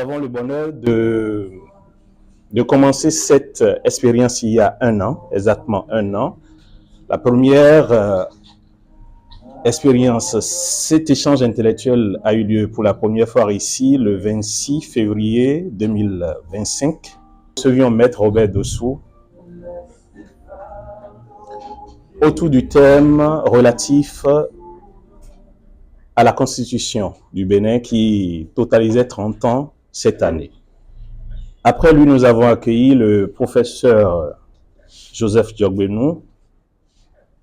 avons le bonheur de commencer cette expérience il y a un an, exactement un an. La première expérience, cet échange intellectuel a eu lieu pour la première fois ici le 26 février 2025. Nous recevions Maître Robert Dossou autour du thème relatif à la Constitution du Bénin qui totalisait 30 ans cette année. Après lui, nous avons accueilli le professeur Joseph Diogbenou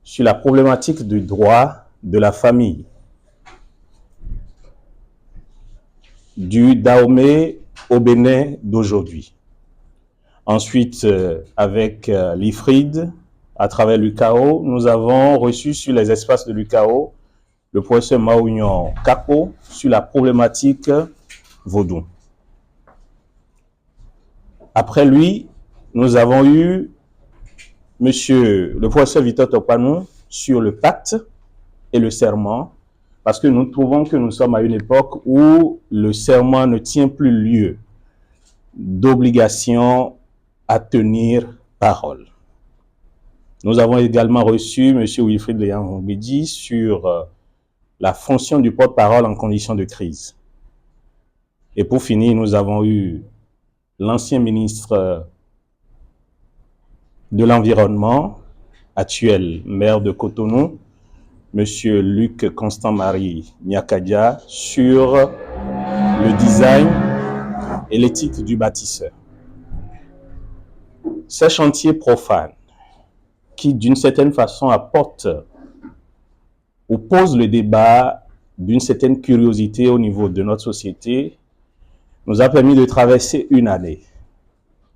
sur la problématique du droit de la famille, du Dahomey au Bénin d'aujourd'hui. Ensuite, avec l'IFRID, à travers l'UCAO, nous avons reçu sur les espaces de l'UCAO le professeur Maounion Kapo sur la problématique vaudou. Après lui, nous avons eu le professeur Victor Topanou sur le pacte et le serment, parce que nous trouvons que nous sommes à une époque où le serment ne tient plus lieu d'obligation à tenir parole. Nous avons également reçu M. Wilfried Léan-Ngombedi sur la fonction du porte-parole en condition de crise. Et pour finir, nous avons eu l'ancien ministre de l'Environnement, actuel maire de Cotonou, M. Luc Constant-Marie Niakadia, sur le design et l'éthique du bâtisseur. Ces chantiers profanes qui, d'une certaine façon, apportent ou posent le débat d'une certaine curiosité au niveau de notre société, nous a permis de traverser une année.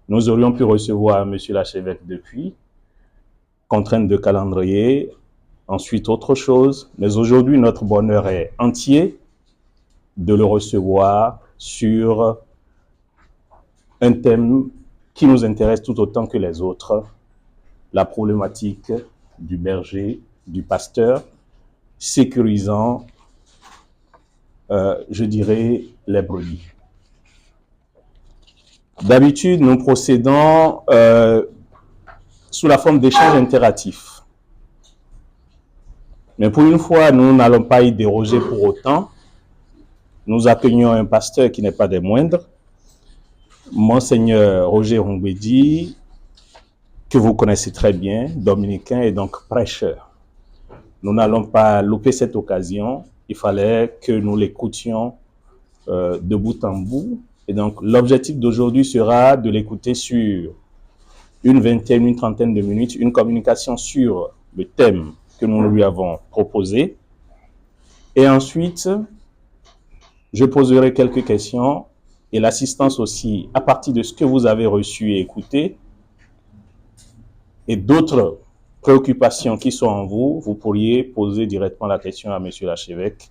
Nous aurions pu recevoir M. l'archevêque depuis, contrainte de calendrier, ensuite autre chose, mais aujourd'hui notre bonheur est entier de le recevoir sur un thème qui nous intéresse tout autant que les autres, la problématique du berger, du pasteur, sécurisant, je dirais, les brebis. D'habitude, nous procédons sous la forme d'échanges interactifs. Mais pour une fois, nous n'allons pas y déroger pour autant. Nous accueillons un pasteur qui n'est pas des moindres, Monseigneur Roger Ngombedi, que vous connaissez très bien, dominicain et donc prêcheur. Nous n'allons pas louper cette occasion. Il fallait que nous l'écoutions de bout en bout. Et donc, l'objectif d'aujourd'hui sera de l'écouter sur une vingtaine, une trentaine de minutes, une communication sur le thème que nous lui avons proposé. Et ensuite, je poserai quelques questions et l'assistance aussi à partir de ce que vous avez reçu et écouté et d'autres préoccupations qui sont en vous, vous pourriez poser directement la question à M. l'archevêque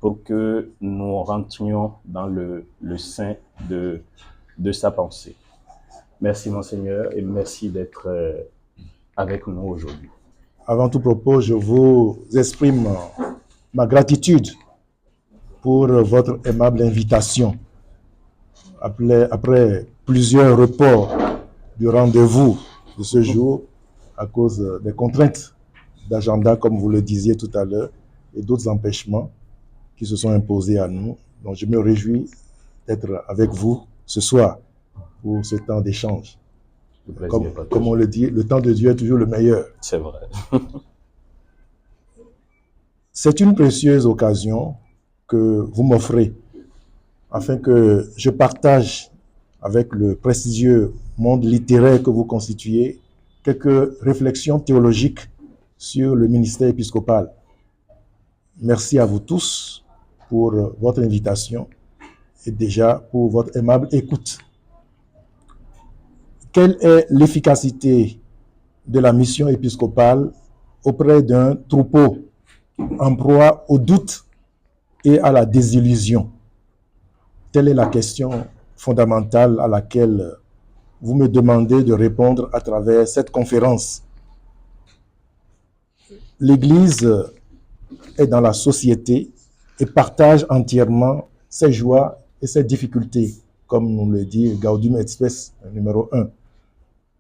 pour que nous rentrions dans le sein de sa pensée. Merci, Monseigneur, et merci d'être avec nous aujourd'hui. Avant tout propos, je vous exprime ma gratitude pour votre aimable invitation. Après plusieurs reports du rendez-vous de ce jour, à cause des contraintes d'agenda, comme vous le disiez tout à l'heure, et d'autres empêchements qui se sont imposés à nous. Donc je me réjouis d'être avec vous ce soir pour ce temps d'échange. Comme on le dit, le temps de Dieu est toujours le meilleur. C'est vrai. C'est une précieuse occasion que vous m'offrez afin que je partage avec le prestigieux monde littéraire que vous constituez quelques réflexions théologiques sur le ministère épiscopal. Merci à vous tous pour votre invitation et déjà pour votre aimable écoute. Quelle est l'efficacité de la mission épiscopale auprès d'un troupeau en proie au doute et à la désillusion? Telle est la question fondamentale à laquelle vous me demandez de répondre à travers cette conférence. L'Église est dans la société et partage entièrement ses joies et ses difficultés, comme nous le dit Gaudium et Spes numéro 1.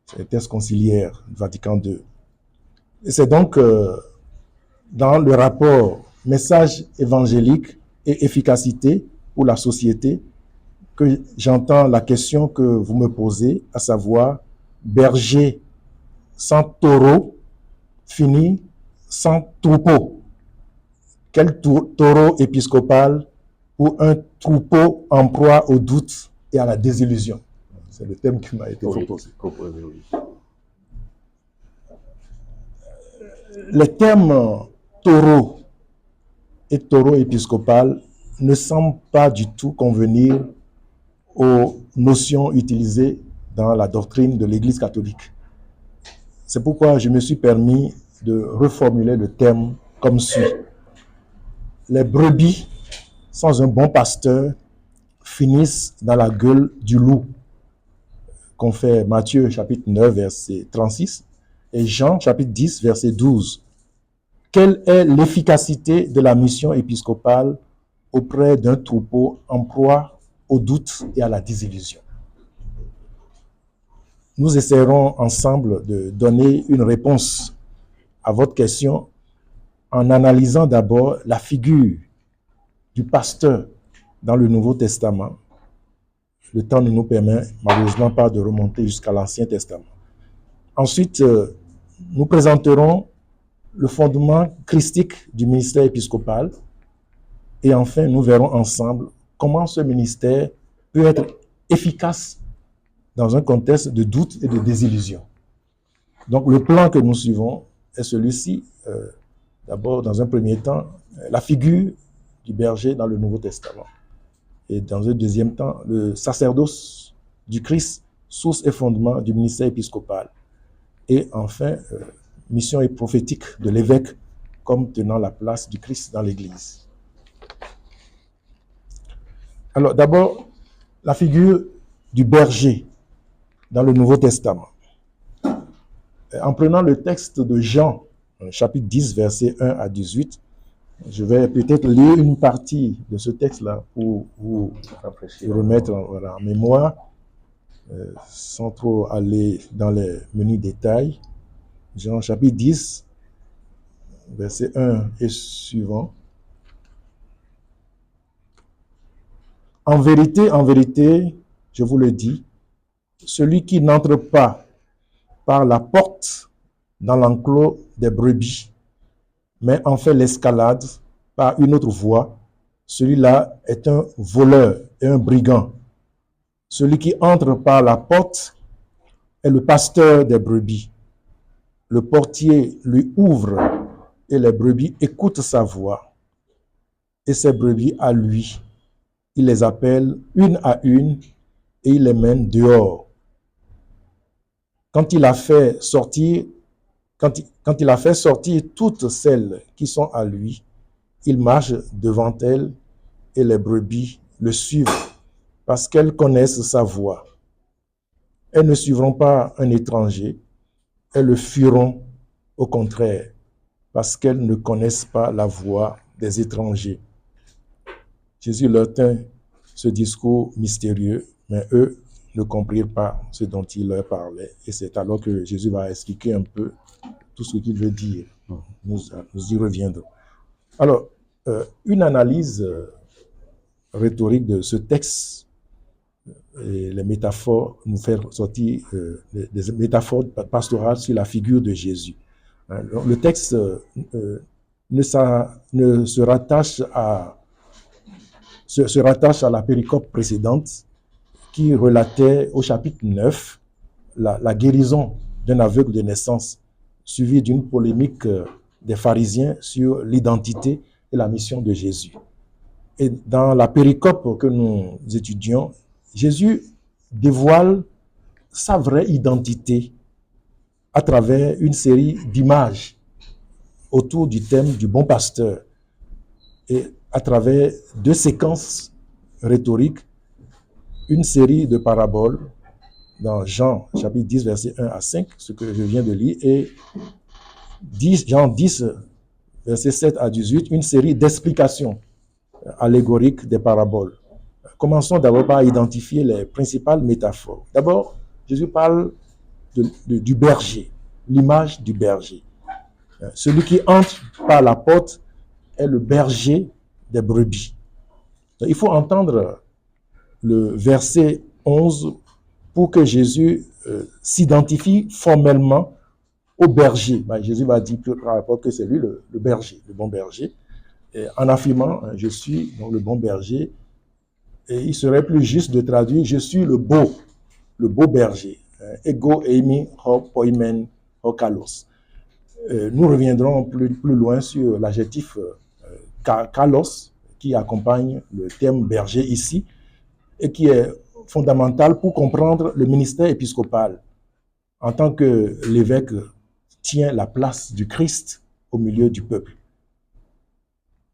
C'est le texte conciliaire du Vatican II. Et c'est donc dans le rapport message évangélique et efficacité pour la société que j'entends la question que vous me posez, à savoir, berger sans taureau finit sans troupeau. Quel taureau épiscopal pour un troupeau en proie au doute et à la désillusion? C'est le thème qui m'a été proposé. Oui. Les thèmes taureau et taureau épiscopal ne semblent pas du tout convenir aux notions utilisées dans la doctrine de l'Église catholique. C'est pourquoi je me suis permis de reformuler le thème comme suit. Les brebis, sans un bon pasteur, finissent dans la gueule du loup, confère Matthieu chapitre 9, verset 36, et Jean chapitre 10, verset 12. Quelle est l'efficacité de la mission épiscopale auprès d'un troupeau en proie au doute et à la désillusion? Nous essaierons ensemble de donner une réponse à votre question en analysant d'abord la figure du pasteur dans le Nouveau Testament. Le temps ne nous permet malheureusement pas de remonter jusqu'à l'Ancien Testament. Ensuite, nous présenterons le fondement christique du ministère épiscopal et enfin, nous verrons ensemble comment ce ministère peut être efficace dans un contexte de doute et de désillusion. Donc, le plan que nous suivons est celui-ci. D'abord, dans un premier temps, la figure du berger dans le Nouveau Testament. Et dans un deuxième temps, le sacerdoce du Christ, source et fondement du ministère épiscopal. Et enfin, mission et prophétique de l'évêque comme tenant la place du Christ dans l'Église. Alors, d'abord, la figure du berger dans le Nouveau Testament. En prenant le texte de Jean, chapitre 10, versets 1 à 18, je vais peut-être lire une partie de ce texte-là pour vous remettre en mémoire, sans trop aller dans les menus détails. Jean chapitre 10, verset 1 et suivant. En vérité, je vous le dis, celui qui n'entre pas par la porte dans l'enclos des brebis, mais en fait l'escalade par une autre voie, celui-là est un voleur et un brigand. Celui qui entre par la porte est le pasteur des brebis. Le portier lui ouvre et les brebis écoutent sa voix. Et ces brebis à lui, il les appelle une à une et il les mène dehors. Quand il a fait sortir toutes celles qui sont à lui, il marche devant elles et les brebis le suivent parce qu'elles connaissent sa voix. Elles ne suivront pas un étranger, elles le fuiront au contraire parce qu'elles ne connaissent pas la voix des étrangers. Jésus leur tint ce discours mystérieux, mais eux ne comprirent pas ce dont il leur parlait. Et c'est alors que Jésus va expliquer un peu tout ce qu'il veut dire. Nous y reviendrons. Alors, une analyse rhétorique de ce texte et les métaphores, nous faire sortir des métaphores pastorales sur la figure de Jésus. Le texte se rattache à la péricope précédente qui relatait au chapitre 9 la guérison d'un aveugle de naissance, suivie d'une polémique des pharisiens sur l'identité et la mission de Jésus. Et dans la péricope que nous étudions, Jésus dévoile sa vraie identité à travers une série d'images autour du thème du bon pasteur et à travers deux séquences rhétoriques, une série de paraboles dans Jean chapitre 10 verset 1 à 5, ce que je viens de lire, et Jean 10 verset 7 à 18, une série d'explications allégoriques des paraboles commençons d'abord par identifier les principales métaphores. D'abord, Jésus parle du berger, l'image du berger. Celui qui entre par la porte est le berger des brebis. Donc, il faut entendre le verset 11 pour que Jésus s'identifie formellement au berger. Jésus va dire par rapport que c'est lui le berger, le bon berger. Et en affirmant, je suis donc le bon berger. Et il serait plus juste de traduire, je suis le beau berger. Ego eimi ho poimen ho kalos. Nous reviendrons plus loin sur l'adjectif kalos qui accompagne le terme berger ici et qui est fondamental pour comprendre le ministère épiscopal en tant que l'évêque tient la place du Christ au milieu du peuple.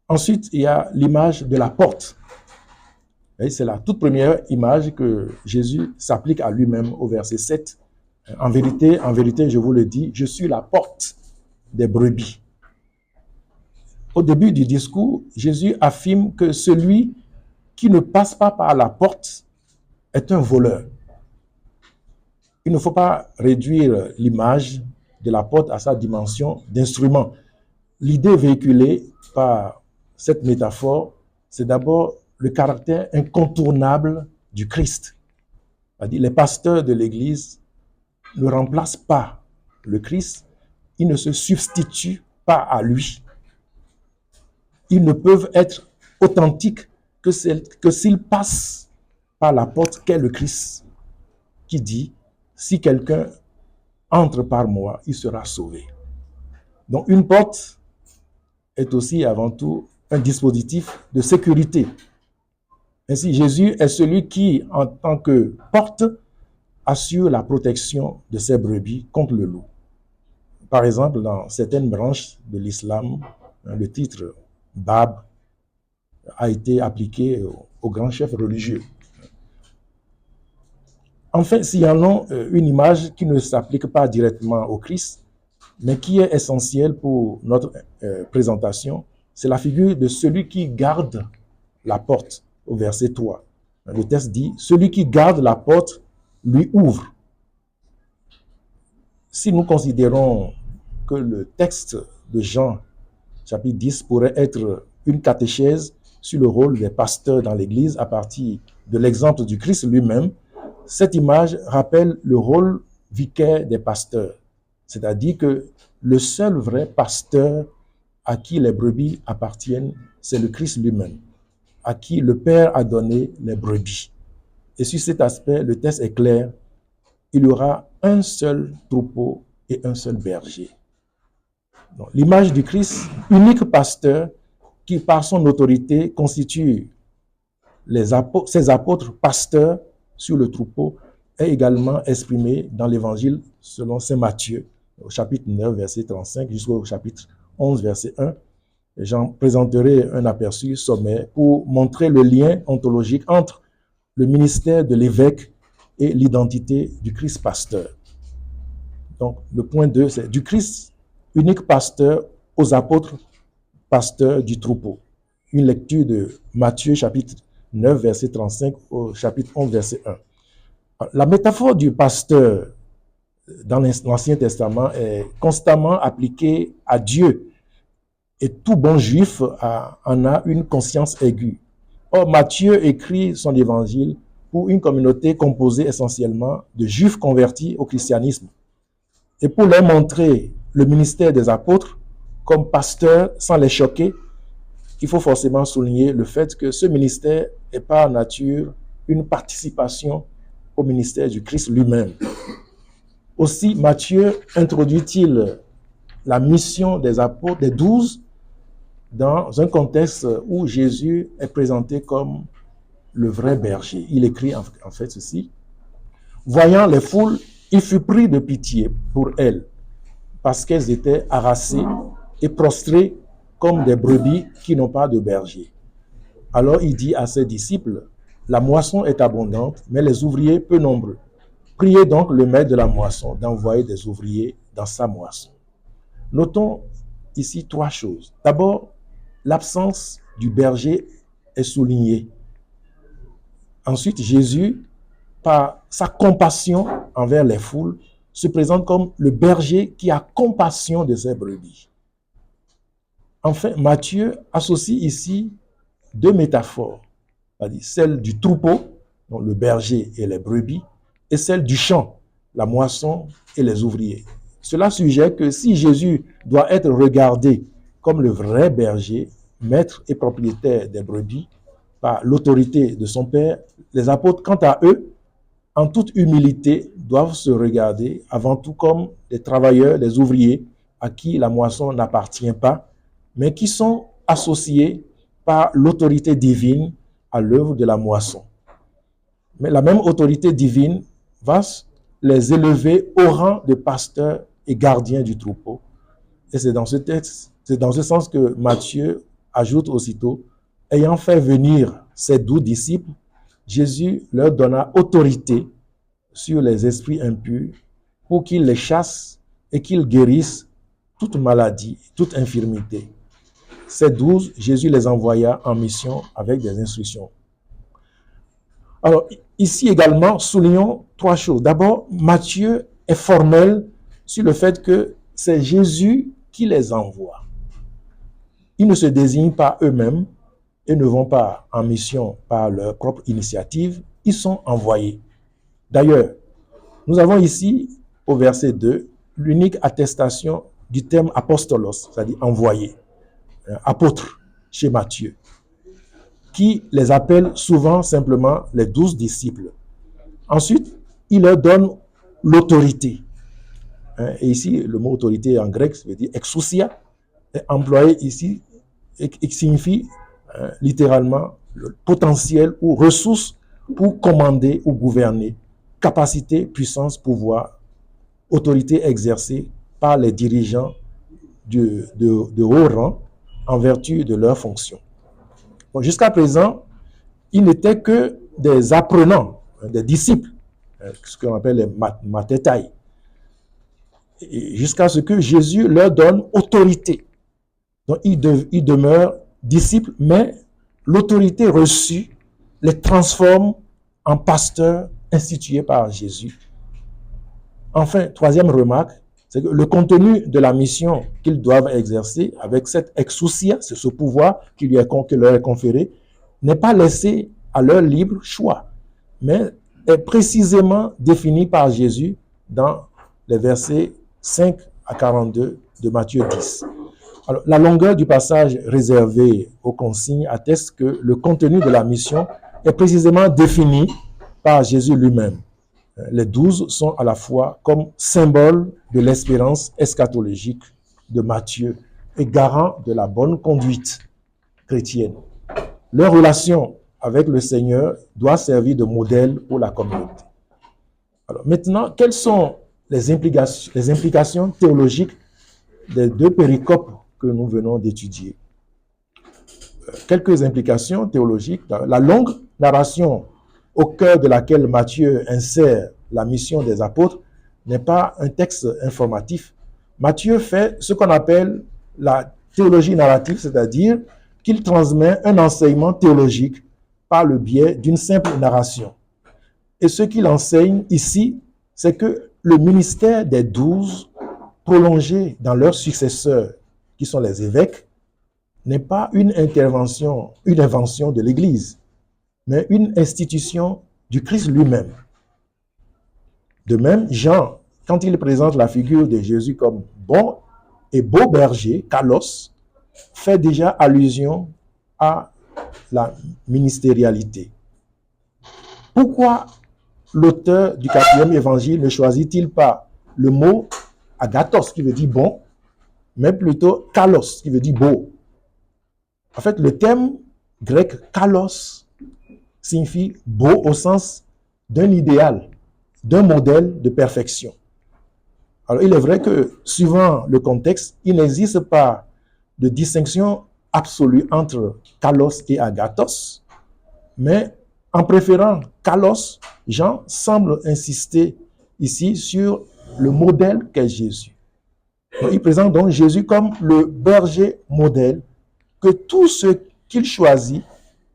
Ensuite, il y a l'image de la porte. C'est la toute première image que Jésus s'applique à lui-même au verset 7. En vérité, je vous le dis, je suis la porte des brebis. Au début du discours, Jésus affirme que celui qui ne passe pas par la porte est un voleur. Il ne faut pas réduire l'image de la porte à sa dimension d'instrument. L'idée véhiculée par cette métaphore, c'est d'abord le caractère incontournable du Christ. C'est-à-dire, les pasteurs de l'Église ne remplacent pas le Christ, ils ne se substituent pas à lui. Ils ne peuvent être authentiques que s'ils passent par la porte qu'est le Christ, qui dit, si quelqu'un entre par moi, il sera sauvé. Donc une porte est aussi avant tout un dispositif de sécurité. Ainsi, Jésus est celui qui, en tant que porte, assure la protection de ses brebis contre le loup. Par exemple, dans certaines branches de l'islam, le titre Bab a été appliqué aux grands chefs religieux. Enfin, s'il y en a une image qui ne s'applique pas directement au Christ, mais qui est essentielle pour notre présentation, c'est la figure de celui qui garde la porte, au verset 3. Le texte dit, celui qui garde la porte lui ouvre. Si nous considérons que le texte de Jean, chapitre 10, pourrait être une catéchèse sur le rôle des pasteurs dans l'Église à partir de l'exemple du Christ lui-même, cette image rappelle le rôle vicaire des pasteurs. C'est-à-dire que le seul vrai pasteur à qui les brebis appartiennent, c'est le Christ lui-même, à qui le Père a donné les brebis. Et sur cet aspect, le texte est clair. Il y aura un seul troupeau et un seul berger. Donc, l'image du Christ, unique pasteur, qui par son autorité constitue ses apôtres pasteurs sur le troupeau, est également exprimée dans l'évangile selon saint Matthieu, au chapitre 9, verset 35, jusqu'au chapitre 11, verset 1. J'en présenterai un aperçu sommaire pour montrer le lien ontologique entre le ministère de l'évêque et l'identité du Christ pasteur. Donc, le point 2, c'est du Christ, unique pasteur, aux apôtres pasteurs du troupeau. Une lecture de Matthieu, chapitre 9, verset 35, au chapitre 11, verset 1. La métaphore du pasteur dans l'Ancien Testament est constamment appliquée à Dieu. Et tout bon juif en a une conscience aiguë. Or, Matthieu écrit son évangile pour une communauté composée essentiellement de juifs convertis au christianisme. Et pour leur montrer le ministère des apôtres comme pasteurs sans les choquer, il faut forcément souligner le fait que ce ministère est par nature une participation au ministère du Christ lui-même. Aussi, Matthieu introduit-il la mission des apôtres, des 12, dans un contexte où Jésus est présenté comme le vrai berger. Il écrit en fait ceci. Voyant les foules, il fut pris de pitié pour elles, parce qu'elles étaient harassées et prostrées comme des brebis qui n'ont pas de berger. Alors il dit à ses disciples, la moisson est abondante, mais les ouvriers peu nombreux. Priez donc le maître de la moisson d'envoyer des ouvriers dans sa moisson. Notons ici 3 choses. D'abord, l'absence du berger est soulignée. Ensuite, Jésus, par sa compassion envers les foules, se présente comme le berger qui a compassion de ses brebis. Enfin, Matthieu associe ici deux métaphores, c'est-à-dire celle du troupeau, donc le berger et les brebis, et celle du champ, la moisson et les ouvriers. Cela suggère que si Jésus doit être regardé comme le vrai berger, maître et propriétaire des brebis, par l'autorité de son Père, les apôtres, quant à eux, en toute humilité, doivent se regarder avant tout comme des travailleurs, des ouvriers à qui la moisson n'appartient pas, mais qui sont associés par l'autorité divine à l'œuvre de la moisson. Mais la même autorité divine va les élever au rang de pasteurs et gardiens du troupeau. Et c'est dans ce texte, c'est dans ce sens que Matthieu ajoute aussitôt, ayant fait venir ses 12 disciples, Jésus leur donna autorité sur les esprits impurs pour qu'ils les chassent et qu'ils guérissent toute maladie, toute infirmité. Ces 12, Jésus les envoya en mission avec des instructions. Alors, ici également, soulignons 3 choses. D'abord, Matthieu est formel sur le fait que c'est Jésus qui les envoie. Ils ne se désignent pas eux-mêmes et ne vont pas en mission par leur propre initiative, ils sont envoyés. D'ailleurs, nous avons ici, au verset 2, l'unique attestation du terme apostolos, c'est-à-dire envoyé, apôtre chez Matthieu, qui les appelle souvent simplement les 12 disciples. Ensuite, il leur donne l'autorité. Et ici, le mot autorité en grec, ça veut dire exousia, est employé ici et signifie littéralement le potentiel ou ressource pour commander ou gouverner, capacité, puissance, pouvoir, autorité exercée par les dirigeants de haut rang en vertu de leurs fonctions. Bon, jusqu'à présent, ils n'étaient que des apprenants, des disciples, ce qu'on appelle les mathetai, jusqu'à ce que Jésus leur donne autorité. Donc, ils demeurent disciples, mais l'autorité reçue les transforme en pasteurs institués par Jésus. Enfin, troisième remarque, c'est que le contenu de la mission qu'ils doivent exercer avec cette exousia, c'est ce pouvoir qui leur est conféré, n'est pas laissé à leur libre choix, mais est précisément défini par Jésus dans les versets 5 à 42 de Matthieu 10. Alors, la longueur du passage réservé aux consignes atteste que le contenu de la mission est précisément défini par Jésus lui-même. Les 12 sont à la fois comme symbole de l'espérance eschatologique de Matthieu et garant de la bonne conduite chrétienne. Leur relation avec le Seigneur doit servir de modèle pour la communauté. Alors, maintenant, quelles sont les implications théologiques des 2 péricopes que nous venons d'étudier? Quelques implications théologiques. La longue narration au cœur de laquelle Matthieu insère la mission des apôtres n'est pas un texte informatif. Matthieu fait ce qu'on appelle la théologie narrative, c'est-à-dire qu'il transmet un enseignement théologique par le biais d'une simple narration. Et ce qu'il enseigne ici, c'est que le ministère des 12, prolongé dans leurs successeurs, qui sont les évêques, n'est pas une invention de l'Église, mais une institution du Christ lui-même. De même, Jean, quand il présente la figure de Jésus comme bon et beau berger, kalos, fait déjà allusion à la ministérialité. Pourquoi l'auteur du 4e évangile ne choisit-il pas le mot agathos, qui veut dire bon, mais plutôt kalos, qui veut dire beau? En fait, le terme grec kalos signifie beau au sens d'un idéal, d'un modèle de perfection. Alors, il est vrai que, suivant le contexte, il n'existe pas de distinction absolue entre kalos et agathos, mais en préférant kalos, Jean semble insister ici sur le modèle qu'est Jésus. Donc, il présente donc Jésus comme le berger modèle que tous ceux qu'il choisit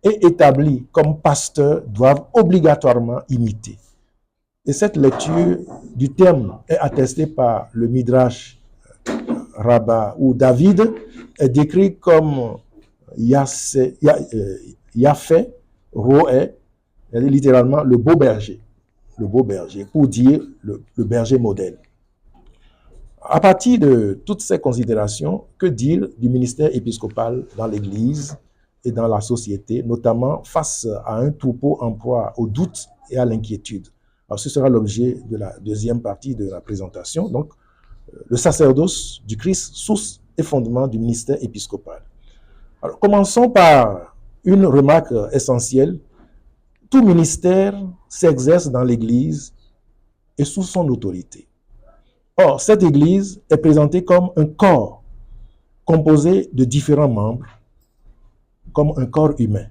et établis comme pasteurs doivent obligatoirement imiter. Et cette lecture du terme est attestée par le Midrash Rabbah, où David est décrit comme Yafé Roé, littéralement le beau berger, pour dire le berger modèle. À partir de toutes ces considérations, que dire du ministère épiscopal dans l'Église et dans la société, notamment face à un troupeau en proie au doute et à l'inquiétude? Alors, ce sera l'objet de la deuxième partie de la présentation. Donc, le sacerdoce du Christ, source et fondement du ministère épiscopal. Alors, commençons par une remarque essentielle. Tout ministère s'exerce dans l'Église et sous son autorité. Or, cette Église est présentée comme un corps composé de différents membres, comme un corps humain.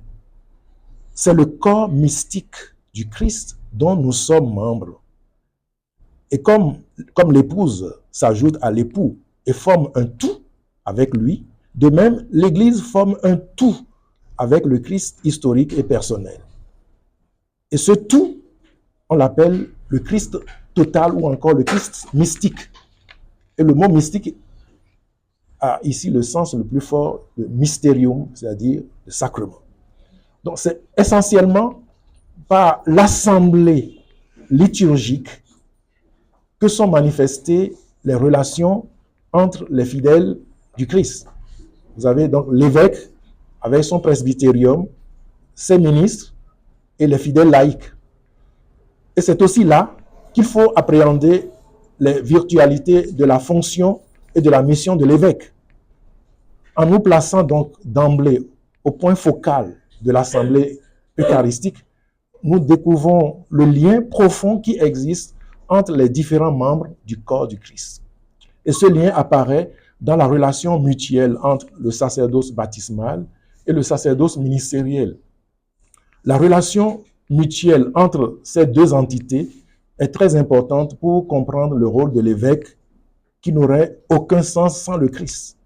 C'est le corps mystique du Christ dont nous sommes membres. Et comme l'épouse s'ajoute à l'époux et forme un tout avec lui, de même, l'Église forme un tout avec le Christ historique et personnel. Et ce tout, on l'appelle le Christ total ou encore le Christ mystique. Et le mot mystique a ici le sens le plus fort de mysterium, c'est-à-dire le sacrement. Donc c'est essentiellement par l'assemblée liturgique que sont manifestées les relations entre les fidèles du Christ. Vous avez donc l'évêque avec son presbytérium, ses ministres et les fidèles laïcs. Et c'est aussi là qu'il faut appréhender les virtualités de la fonction et de la mission de l'évêque. En nous plaçant donc d'emblée au point focal de l'assemblée eucharistique, nous découvrons le lien profond qui existe entre les différents membres du corps du Christ. Et ce lien apparaît dans la relation mutuelle entre le sacerdoce baptismal et le sacerdoce ministériel. La relation mutuelle entre ces deux entités est très importante pour comprendre le rôle de l'évêque qui n'aurait aucun sens sans le Christ.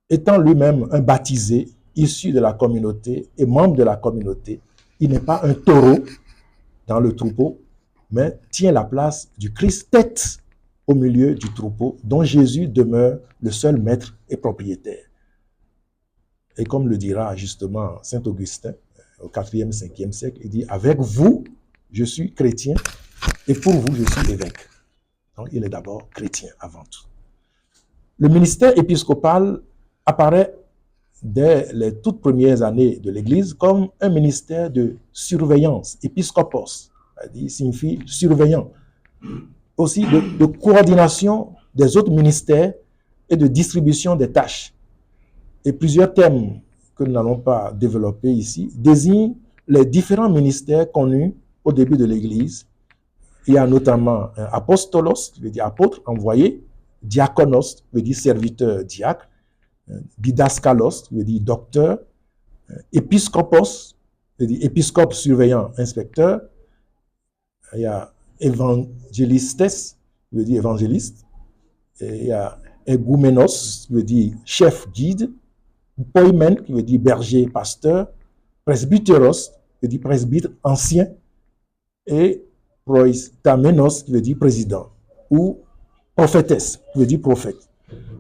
Étant lui-même un baptisé, issu de la communauté et membre de la communauté, il n'est pas un taureau dans le troupeau, mais tient la place du Christ tête au milieu du troupeau, dont Jésus demeure le seul maître et propriétaire. Et comme le dira justement saint Augustin au 4e, 5e siècle, il dit « Avec vous, je suis chrétien, et pour vous, je suis évêque. » Donc, il est d'abord chrétien avant tout. Le ministère épiscopal apparaît dès les toutes premières années de l'Église comme un ministère de surveillance, épiscopos, c'est-à-dire signifie surveillant, aussi de coordination des autres ministères et de distribution des tâches. Et plusieurs thèmes que nous n'allons pas développer ici désignent les différents ministères connus au début de l'Église. Il y a notamment apostolos, qui veut dire apôtre, envoyé, diakonos, qui veut dire serviteur, diacre, didaskalos, qui veut dire docteur, épiscopos, qui veut dire épiscope, surveillant, inspecteur. Il y a évangélistes, qui veut dire évangéliste. Et il y a egoumenos, qui veut dire chef, guide. Poimen, qui veut dire berger, pasteur. Presbyteros, qui veut dire presbytre, ancien. Et proistamenos, qui veut dire président. Ou prophétesse, qui veut dire prophète.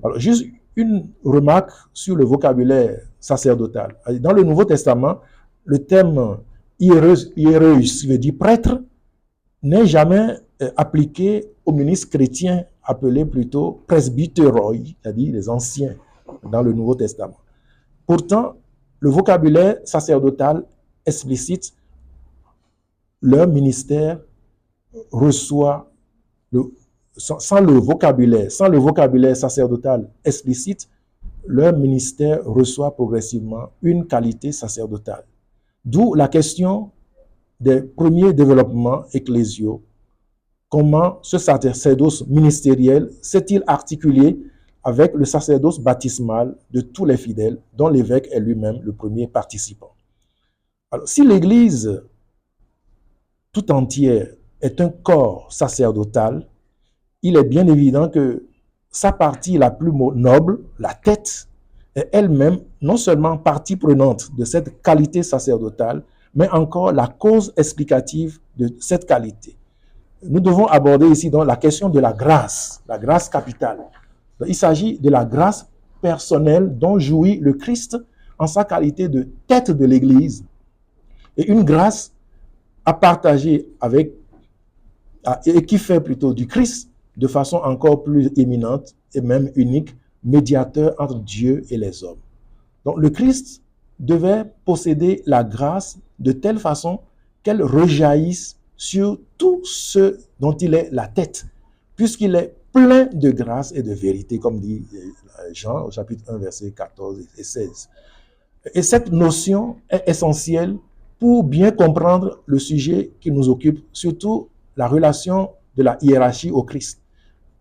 Alors, juste une remarque sur le vocabulaire sacerdotal. Dans le Nouveau Testament, le terme hiéreus, qui veut dire prêtre, n'est jamais appliqué aux ministres chrétiens appelés plutôt presbyteroi, c'est-à-dire les anciens, dans le Nouveau Testament. Pourtant, le vocabulaire sacerdotal explicite leur ministère reçoit, sans le vocabulaire sacerdotal explicite, leur ministère reçoit progressivement une qualité sacerdotale. D'où la question des premiers développements ecclésiaux. Comment ce sacerdoce ministériel s'est-il articulé avec le sacerdoce baptismal de tous les fidèles, dont l'évêque est lui-même le premier participant? Alors, si l'Église tout entière est un corps sacerdotal, il est bien évident que sa partie la plus noble, la tête, est elle-même non seulement partie prenante de cette qualité sacerdotale, mais encore la cause explicative de cette qualité. Nous devons aborder ici donc la question de la grâce capitale. Donc, il s'agit de la grâce personnelle dont jouit le Christ en sa qualité de tête de l'Église, et une grâce à partager avec, et qui fait plutôt du Christ de façon encore plus éminente et même unique, médiateur entre Dieu et les hommes. Donc le Christ devait posséder la grâce de telle façon qu'elle rejaillisse sur tout ce dont il est la tête, puisqu'il est plein de grâce et de vérité, comme dit Jean au chapitre 1, versets 14 et 16. Et cette notion est essentielle pour bien comprendre le sujet qui nous occupe, surtout la relation de la hiérarchie au Christ.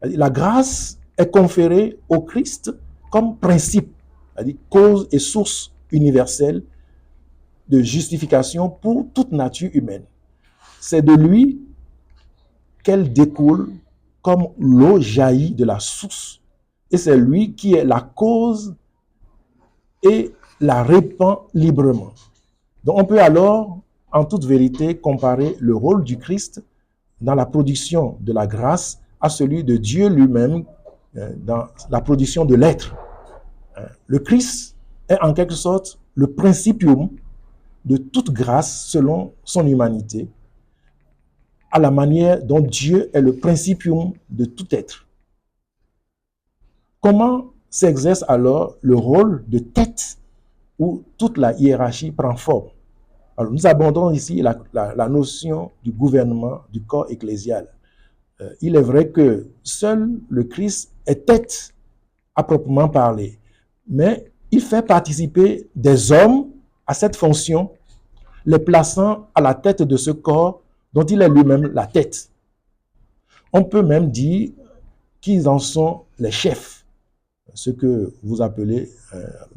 La grâce est conférée au Christ comme principe, c'est-à-dire cause et source universelle de justification pour toute nature humaine. C'est de lui qu'elle découle comme l'eau jaillit de la source. Et c'est lui qui est la cause et la répand librement. Donc on peut alors, en toute vérité, comparer le rôle du Christ dans la production de la grâce à celui de Dieu lui-même dans la production de l'être. Le Christ est en quelque sorte le principium de toute grâce selon son humanité, à la manière dont Dieu est le principium de tout être. Comment s'exerce alors le rôle de tête où toute la hiérarchie prend forme? Alors, nous abordons ici la notion du gouvernement du corps ecclésial. Il est vrai que seul le Christ est tête à proprement parler, mais il fait participer des hommes à cette fonction, les plaçant à la tête de ce corps dont il est lui-même la tête. On peut même dire qu'ils en sont les chefs, ce que vous appelez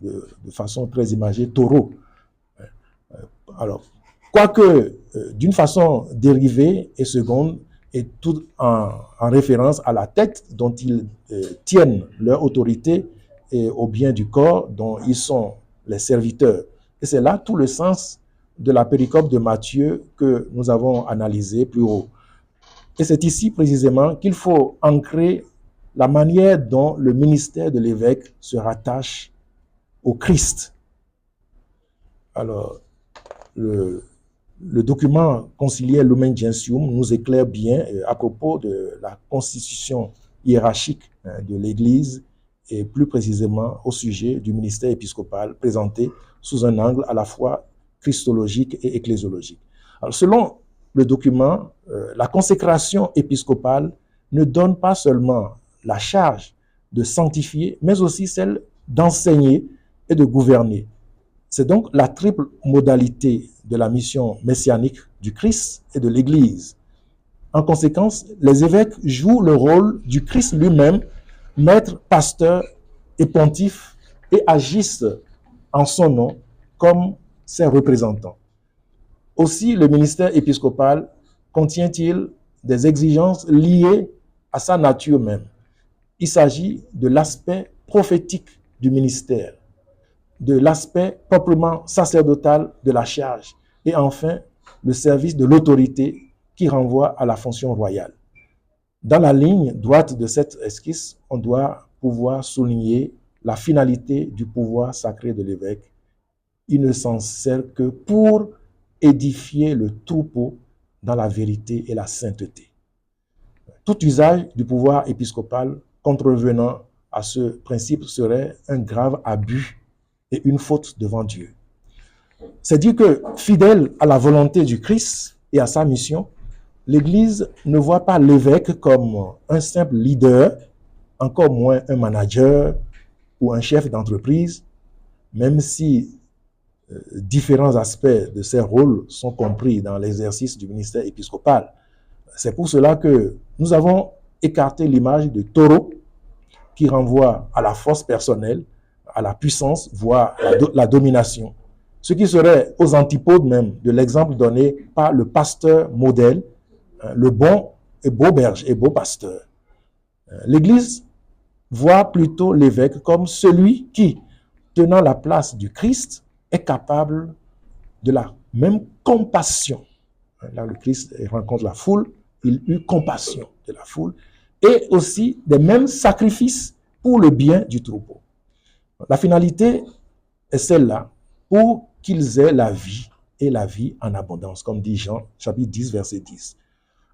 de façon très imagée taureaux. Alors, quoique d'une façon dérivée et seconde, et tout en référence à la tête dont ils tiennent leur autorité et au bien du corps dont ils sont les serviteurs. Et c'est là tout le sens de la péricope de Matthieu que nous avons analysée plus haut. Et c'est ici précisément qu'il faut ancrer la manière dont le ministère de l'évêque se rattache au Christ. Alors, le document conciliaire Lumen Gentium nous éclaire bien à propos de la constitution hiérarchique de l'Église et plus précisément au sujet du ministère épiscopal présenté sous un angle à la fois christologique et ecclésiologique. Alors, selon le document, la consécration épiscopale ne donne pas seulement la charge de sanctifier, mais aussi celle d'enseigner et de gouverner. C'est donc la triple modalité de la mission messianique du Christ et de l'Église. En conséquence, les évêques jouent le rôle du Christ lui-même, maître, pasteur et pontife, et agissent en son nom comme ses représentants. Aussi, le ministère épiscopal contient-il des exigences liées à sa nature même. Il s'agit de l'aspect prophétique du ministère, de l'aspect proprement sacerdotal de la charge, et enfin, le service de l'autorité qui renvoie à la fonction royale. Dans la ligne droite de cette esquisse, on doit pouvoir souligner la finalité du pouvoir sacré de l'évêque. Il ne s'en sert que pour édifier le troupeau dans la vérité et la sainteté. Tout usage du pouvoir épiscopal contrevenant à ce principe serait un grave abus et une faute devant Dieu. C'est dire que, fidèle à la volonté du Christ et à sa mission, l'Église ne voit pas l'évêque comme un simple leader, encore moins un manager ou un chef d'entreprise, même si différents aspects de ces rôles sont compris dans l'exercice du ministère épiscopal. C'est pour cela que nous avons écarté l'image de taureau qui renvoie à la force personnelle, à la puissance, voire la domination. Ce qui serait aux antipodes même de l'exemple donné par le pasteur modèle, le bon et beau berger et beau pasteur. L'Église voit plutôt l'évêque comme celui qui, tenant la place du Christ, est capable de la même compassion. Là, le Christ rencontre la foule, il eut compassion de la foule, et aussi des mêmes sacrifices pour le bien du troupeau. La finalité est celle-là, pour qu'ils aient la vie, et la vie en abondance, comme dit Jean, chapitre 10, verset 10.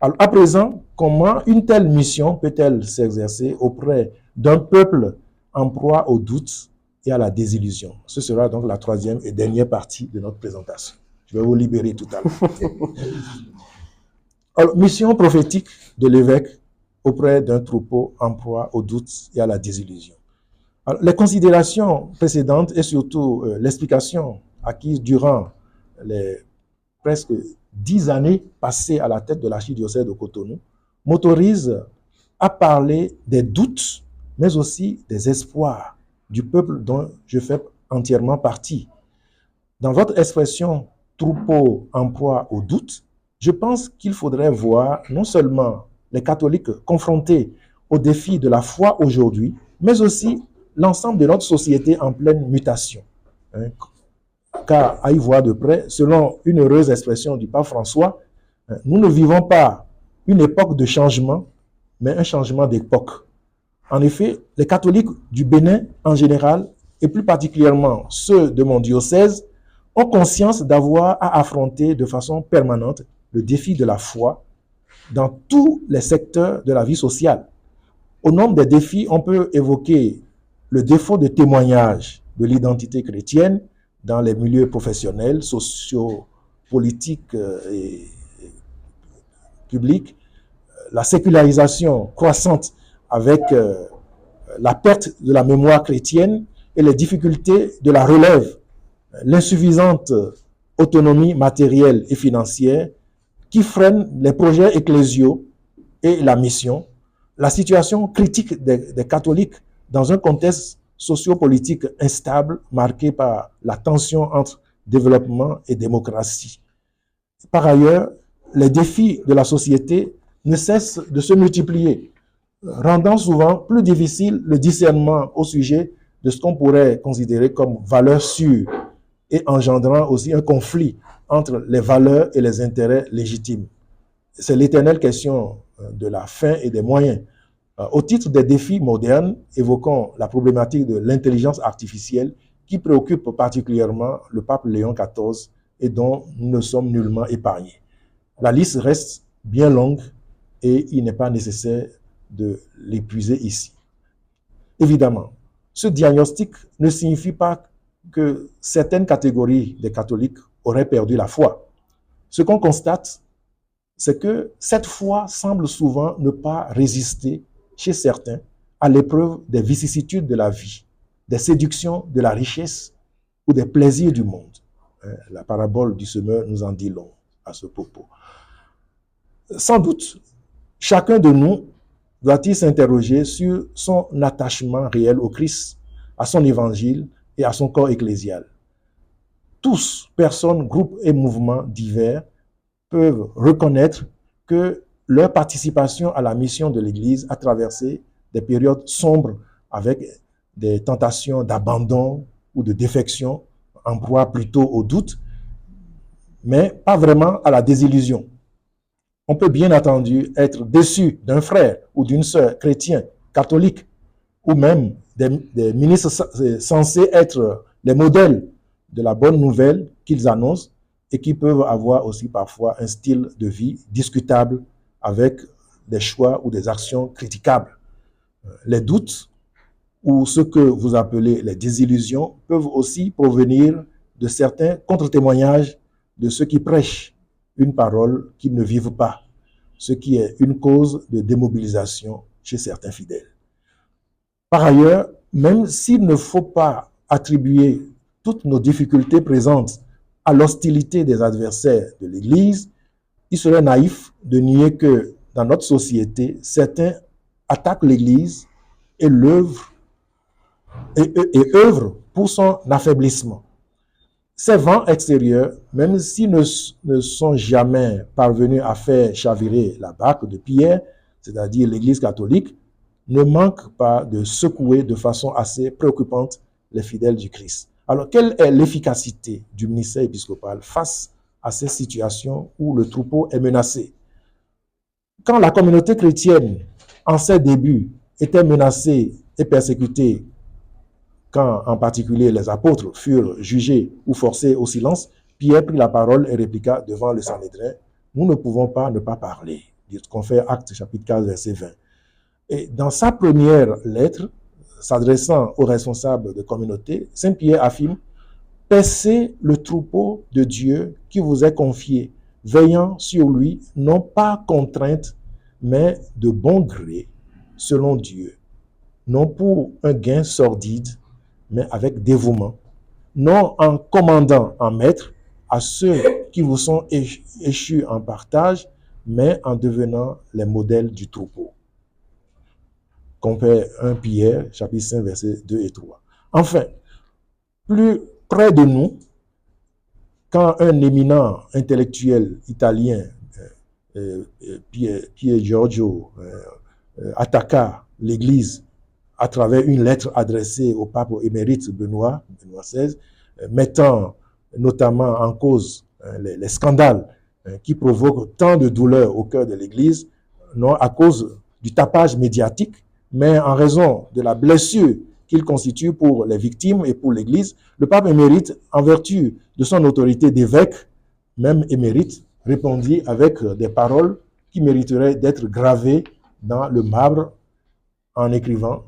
Alors, à présent, comment une telle mission peut-elle s'exercer auprès d'un peuple en proie au doute et à la désillusion? Ce sera donc la troisième et dernière partie de notre présentation. Je vais vous libérer tout à l'heure. Alors, mission prophétique de l'évêque auprès d'un troupeau en proie au doute et à la désillusion. Alors, les considérations précédentes et surtout l'explication acquise durant les presque 10 années passées à la tête de l'archidiocèse de Cotonou m'autorisent à parler des doutes, mais aussi des espoirs du peuple dont je fais entièrement partie. Dans votre expression « troupeau en proie au doute », je pense qu'il faudrait voir non seulement les catholiques confrontés aux défis de la foi aujourd'hui, mais aussi l'ensemble de notre société en pleine mutation. Car, à y voir de près, selon une heureuse expression du pape François, nous ne vivons pas une époque de changement, mais un changement d'époque. En effet, les catholiques du Bénin en général, et plus particulièrement ceux de mon diocèse, ont conscience d'avoir à affronter de façon permanente le défi de la foi dans tous les secteurs de la vie sociale. Au nombre des défis, on peut évoquer le défaut de témoignage de l'identité chrétienne dans les milieux professionnels, sociaux, politiques et publics, la sécularisation croissante avec la perte de la mémoire chrétienne et les difficultés de la relève, l'insuffisante autonomie matérielle et financière qui freinent les projets ecclésiaux et la mission, la situation critique des catholiques dans un contexte sociopolitique instable marqué par la tension entre développement et démocratie. Par ailleurs, les défis de la société ne cessent de se multiplier, rendant souvent plus difficile le discernement au sujet de ce qu'on pourrait considérer comme valeurs sûres et engendrant aussi un conflit entre les valeurs et les intérêts légitimes. C'est l'éternelle question de la fin et des moyens. Au titre des défis modernes, évoquons la problématique de l'intelligence artificielle qui préoccupe particulièrement le pape Léon XIV et dont nous ne sommes nullement épargnés. La liste reste bien longue et il n'est pas nécessaire de l'épuiser ici. Évidemment, ce diagnostic ne signifie pas que certaines catégories des catholiques auraient perdu la foi. Ce qu'on constate, c'est que cette foi semble souvent ne pas résister chez certains à l'épreuve des vicissitudes de la vie, des séductions de la richesse ou des plaisirs du monde. La parabole du semeur nous en dit long à ce propos. Sans doute, chacun de nous doit-il s'interroger sur son attachement réel au Christ, à son évangile et à son corps ecclésial. Tous, personnes, groupes et mouvements divers, peuvent reconnaître que leur participation à la mission de l'Église a traversé des périodes sombres avec des tentations d'abandon ou de défection, en proie plutôt au doute, mais pas vraiment à la désillusion. On peut bien entendu être déçu d'un frère ou d'une sœur chrétien, catholique, ou même des ministres censés être les modèles de la bonne nouvelle qu'ils annoncent et qui peuvent avoir aussi parfois un style de vie discutable avec des choix ou des actions critiquables. Les doutes ou ce que vous appelez les désillusions peuvent aussi provenir de certains contre-témoignages de ceux qui prêchent une parole qu'ils ne vivent pas, ce qui est une cause de démobilisation chez certains fidèles. Par ailleurs, même s'il ne faut pas attribuer toutes nos difficultés présentes à l'hostilité des adversaires de l'Église, il serait naïf de nier que dans notre société, certains attaquent l'Église et œuvrent pour son affaiblissement. Ces vents extérieurs, même s'ils ne sont jamais parvenus à faire chavirer la barque de Pierre, c'est-à-dire l'Église catholique, ne manquent pas de secouer de façon assez préoccupante les fidèles du Christ. Alors, quelle est l'efficacité du ministère épiscopal face à ces situations où le troupeau est menacé? Quand la communauté chrétienne, en ses débuts, était menacée et persécutée, quand en particulier les apôtres furent jugés ou forcés au silence, Pierre prit la parole et répliqua devant le Sanhédrin: nous ne pouvons pas ne pas parler. Confère Actes chapitre 15, verset 20. Et dans sa première lettre, s'adressant aux responsables de communauté, Saint Pierre affirme: paissez le troupeau de Dieu qui vous est confié, veillant sur lui, non pas contrainte, mais de bon gré, selon Dieu, non pour un gain sordide, mais avec dévouement, non en commandant en maître à ceux qui vous sont échus en partage, mais en devenant les modèles du troupeau. Compère 1 Pierre, chapitre 5, versets 2 et 3. Enfin, plus près de nous, quand un éminent intellectuel italien, Pier Giorgio, attaqua l'Église à travers une lettre adressée au pape émérite Benoît XVI, mettant notamment en cause les scandales qui provoquent tant de douleur au cœur de l'Église, non à cause du tapage médiatique, mais en raison de la blessure qu'il constitue pour les victimes et pour l'Église, le pape émérite, en vertu de son autorité d'évêque, même émérite, répondit avec des paroles qui mériteraient d'être gravées dans le marbre en écrivant: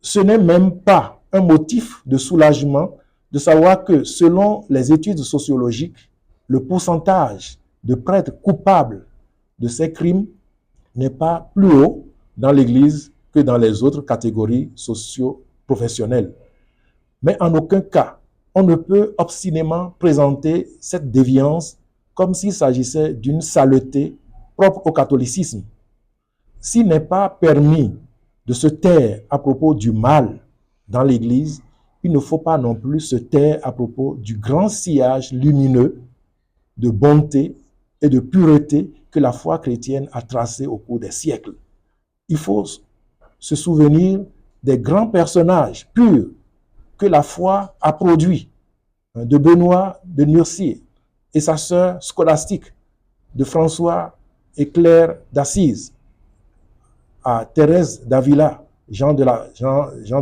ce n'est même pas un motif de soulagement de savoir que, selon les études sociologiques, le pourcentage de prêtres coupables de ces crimes n'est pas plus haut dans l'Église que dans les autres catégories socio-professionnelles. Mais en aucun cas, on ne peut obstinément présenter cette déviance comme s'il s'agissait d'une saleté propre au catholicisme. S'il n'est pas permis de se taire à propos du mal dans l'Église, il ne faut pas non plus se taire à propos du grand sillage lumineux de bonté et de pureté que la foi chrétienne a tracé au cours des siècles. Il faut se souvenir des grands personnages purs que la foi a produits, de Benoît de Nursie et sa sœur scolastique, de François et Claire d'Assise, à Thérèse d'Avila, Jean de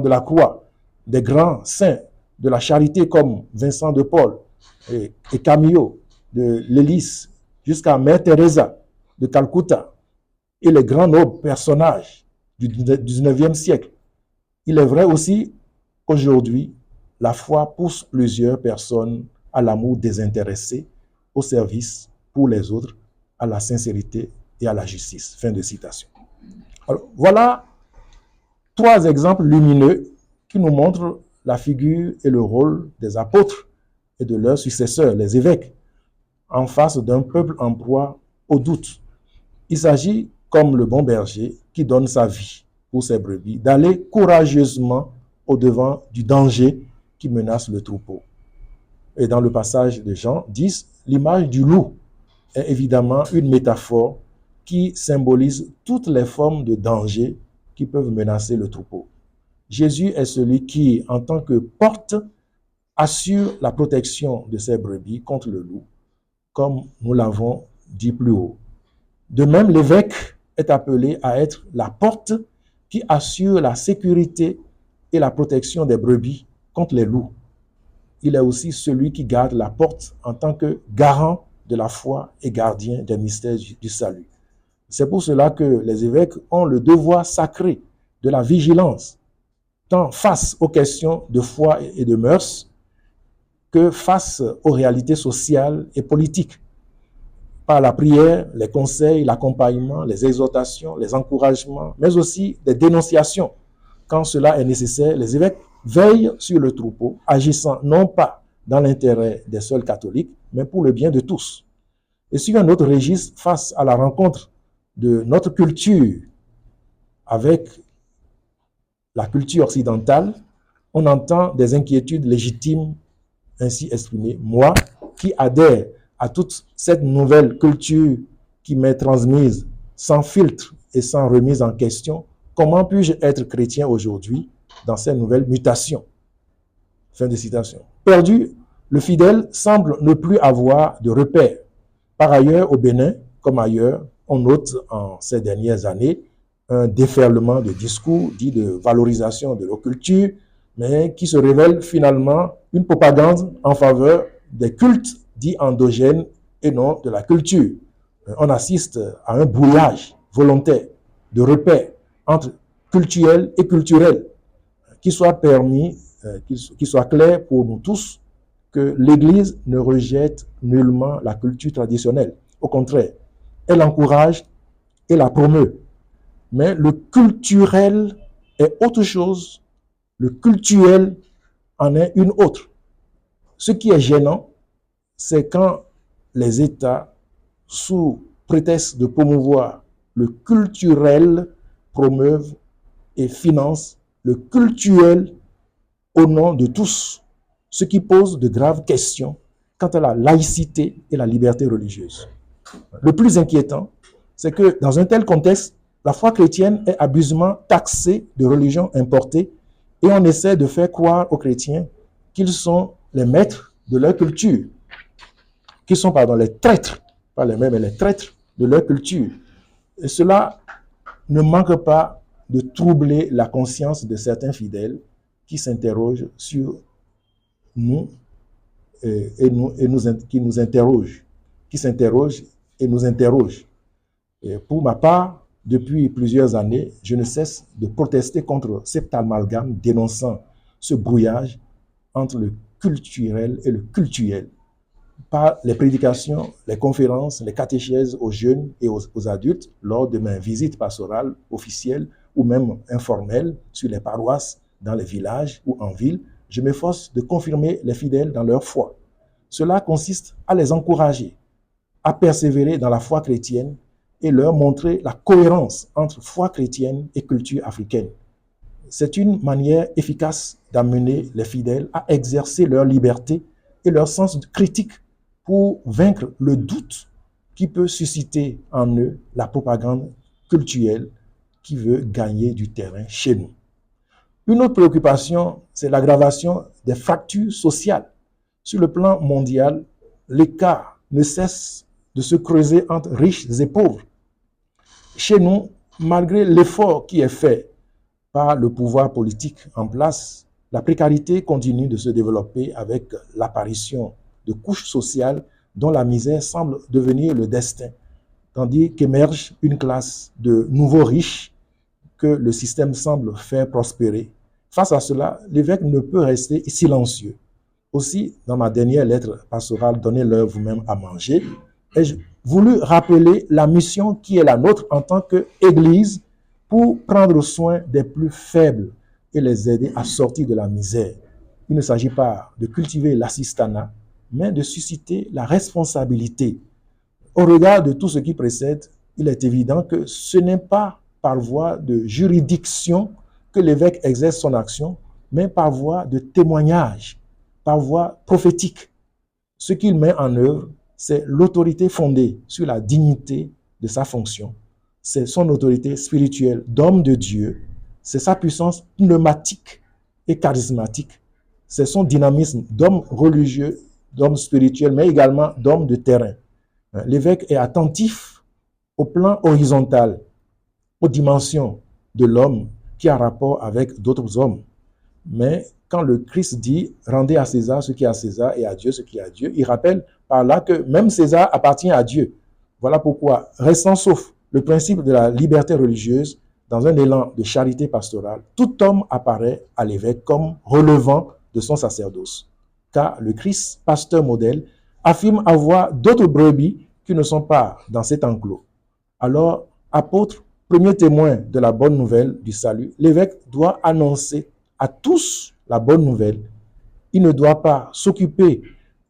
la Croix, des grands saints de la charité comme Vincent de Paul et Camillo de l'Hélice, jusqu'à Mère Teresa de Calcutta, et les grands nobles personnages du 19e siècle. Il est vrai aussi qu'aujourd'hui, la foi pousse plusieurs personnes à l'amour désintéressé, au service pour les autres, à la sincérité et à la justice. Fin de citation. Alors, voilà 3 exemples lumineux qui nous montrent la figure et le rôle des apôtres et de leurs successeurs, les évêques, en face d'un peuple en proie au doute. Il s'agit, comme le bon berger qui donne sa vie pour ses brebis, d'aller courageusement au-devant du danger qui menace le troupeau. Et dans le passage de Jean 10, l'image du loup est évidemment une métaphore qui symbolise toutes les formes de danger qui peuvent menacer le troupeau. Jésus est celui qui, en tant que porte, assure la protection de ses brebis contre le loup, comme nous l'avons dit plus haut. De même, l'évêque est appelé à être la porte qui assure la sécurité et la protection des brebis contre les loups. Il est aussi celui qui garde la porte en tant que garant de la foi et gardien des mystères du salut. C'est pour cela que les évêques ont le devoir sacré de la vigilance, tant face aux questions de foi et de mœurs que face aux réalités sociales et politiques. Par la prière, les conseils, l'accompagnement, les exhortations, les encouragements, mais aussi des dénonciations. Quand cela est nécessaire, les évêques veillent sur le troupeau, agissant non pas dans l'intérêt des seuls catholiques, mais pour le bien de tous. Et sur un autre registre, face à la rencontre de notre culture avec la culture occidentale, on entend des inquiétudes légitimes ainsi exprimées. Moi, qui adhère à toute cette nouvelle culture qui m'est transmise sans filtre et sans remise en question, comment puis-je être chrétien aujourd'hui dans ces nouvelles mutations? Fin de citation. Perdu, le fidèle semble ne plus avoir de repères. Par ailleurs, au Bénin, comme ailleurs, on note en ces dernières années un déferlement de discours dits de valorisation de nos cultures, mais qui se révèle finalement une propagande en faveur des cultes dits endogènes et non de la culture. On assiste à un brouillage volontaire de repères entre cultuel et culturel, qu'il soit permis, qu'il soit clair pour nous tous que l'Église ne rejette nullement la culture traditionnelle. Au contraire, elle l'encourage et la promeut. Mais le culturel est autre chose. Le cultuel en est une autre. Ce qui est gênant, c'est quand les États, sous prétexte de promouvoir le culturel, promeuvent et financent le cultuel au nom de tous, ce qui pose de graves questions quant à la laïcité et la liberté religieuse. Le plus inquiétant, c'est que dans un tel contexte, la foi chrétienne est abusivement taxée de religion importée et on essaie de faire croire aux chrétiens qu'ils sont les maîtres de leur culture, qu'ils sont, les traîtres, pas les mêmes, mais les traîtres de leur culture. Et cela ne manque pas de troubler la conscience de certains fidèles qui s'interrogent sur nous qui nous interrogent, qui s'interrogent et nous interrogent. Et pour ma part, depuis plusieurs années, je ne cesse de protester contre cet amalgame dénonçant ce brouillage entre le culturel et le cultuel. Par les prédications, les conférences, les catéchèses aux jeunes et aux adultes lors de mes visites pastorales officielles ou même informelles sur les paroisses, dans les villages ou en ville, je m'efforce de confirmer les fidèles dans leur foi. Cela consiste à les encourager à persévérer dans la foi chrétienne et leur montrer la cohérence entre foi chrétienne et culture africaine. C'est une manière efficace d'amener les fidèles à exercer leur liberté et leur sens critique pour vaincre le doute qui peut susciter en eux la propagande culturelle qui veut gagner du terrain chez nous. Une autre préoccupation, c'est l'aggravation des fractures sociales. Sur le plan mondial, l'écart ne cesse de se creuser entre riches et pauvres. Chez nous, malgré l'effort qui est fait par le pouvoir politique en place, la précarité continue de se développer avec l'apparition de couches sociales dont la misère semble devenir le destin, tandis qu'émerge une classe de nouveaux riches que le système semble faire prospérer. Face à cela, l'évêque ne peut rester silencieux. Aussi, dans ma dernière lettre pastorale, donnez-leur vous-même à manger, ai-je voulu rappeler la mission qui est la nôtre en tant qu'Église pour prendre soin des plus faibles et les aider à sortir de la misère. Il ne s'agit pas de cultiver l'assistanat, mais de susciter la responsabilité. Au regard de tout ce qui précède, il est évident que ce n'est pas par voie de juridiction que l'évêque exerce son action, mais par voie de témoignage, par voie prophétique. Ce qu'il met en œuvre, c'est l'autorité fondée sur la dignité de sa fonction. C'est son autorité spirituelle d'homme de Dieu. C'est sa puissance pneumatique et charismatique. C'est son dynamisme d'homme religieux, d'homme spirituel, mais également d'homme de terrain. L'évêque est attentif au plan horizontal, aux dimensions de l'homme qui a rapport avec d'autres hommes. Mais quand le Christ dit « rendez à César ce qui est à César et à Dieu ce qui est à Dieu », il rappelle par là que même César appartient à Dieu. Voilà pourquoi, restant sauf le principe de la liberté religieuse, dans un élan de charité pastorale, tout homme apparaît à l'évêque comme relevant de son sacerdoce. Car le Christ, pasteur modèle, affirme avoir d'autres brebis qui ne sont pas dans cet enclos. Alors, apôtre, premier témoin de la bonne nouvelle du salut, l'évêque doit annoncer à tous la bonne nouvelle. Il ne doit pas s'occuper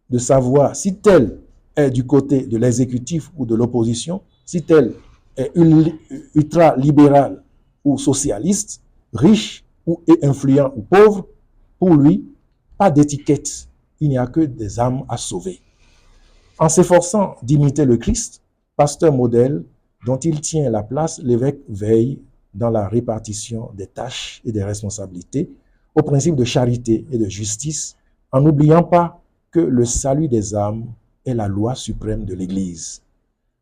de savoir si tel est du côté de l'exécutif ou de l'opposition, si tel est ultra-libéral ou socialiste, riche ou influent ou pauvre. Pour lui, pas d'étiquette. Il n'y a que des âmes à sauver. En s'efforçant d'imiter le Christ, pasteur modèle dont il tient la place, l'évêque veille dans la répartition des tâches et des responsabilités au principe de charité et de justice, en n'oubliant pas que le salut des âmes est la loi suprême de l'Église.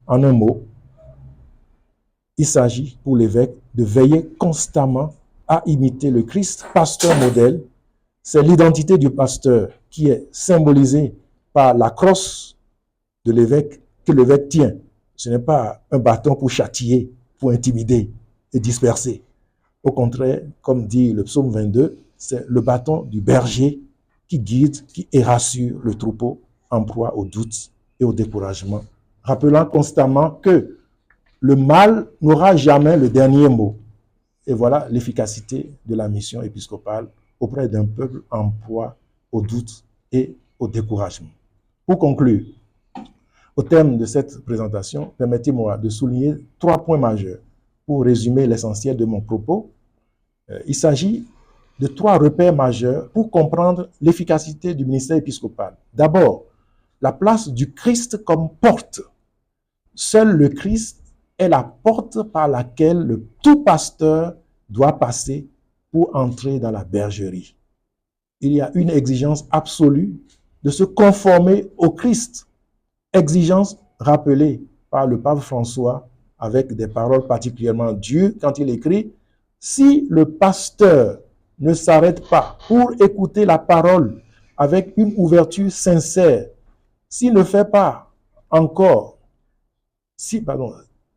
En un mot, il s'agit pour l'évêque de veiller constamment à imiter le Christ, pasteur modèle. C'est l'identité du pasteur qui est symbolisée par la crosse de l'évêque que l'évêque tient. Ce n'est pas un bâton pour châtier, pour intimider et disperser. Au contraire, comme dit le psaume 22, c'est le bâton du berger qui guide, qui rassure le troupeau en proie au doute et au découragement, rappelant constamment que le mal n'aura jamais le dernier mot. Et voilà l'efficacité de la mission épiscopale auprès d'un peuple en proie au doute et au découragement. Pour conclure, au terme de cette présentation, permettez-moi de souligner 3 points majeurs pour résumer l'essentiel de mon propos. Il s'agit de 3 repères majeurs pour comprendre l'efficacité du ministère épiscopal. D'abord, la place du Christ comme porte. Seul le Christ est la porte par laquelle tout pasteur doit passer pour entrer dans la bergerie. Il y a une exigence absolue de se conformer au Christ, exigence rappelée par le pape François avec des paroles particulièrement dures quand il écrit « Si le pasteur ne s'arrête pas pour écouter la parole avec une ouverture sincère, s'il ne fait pas encore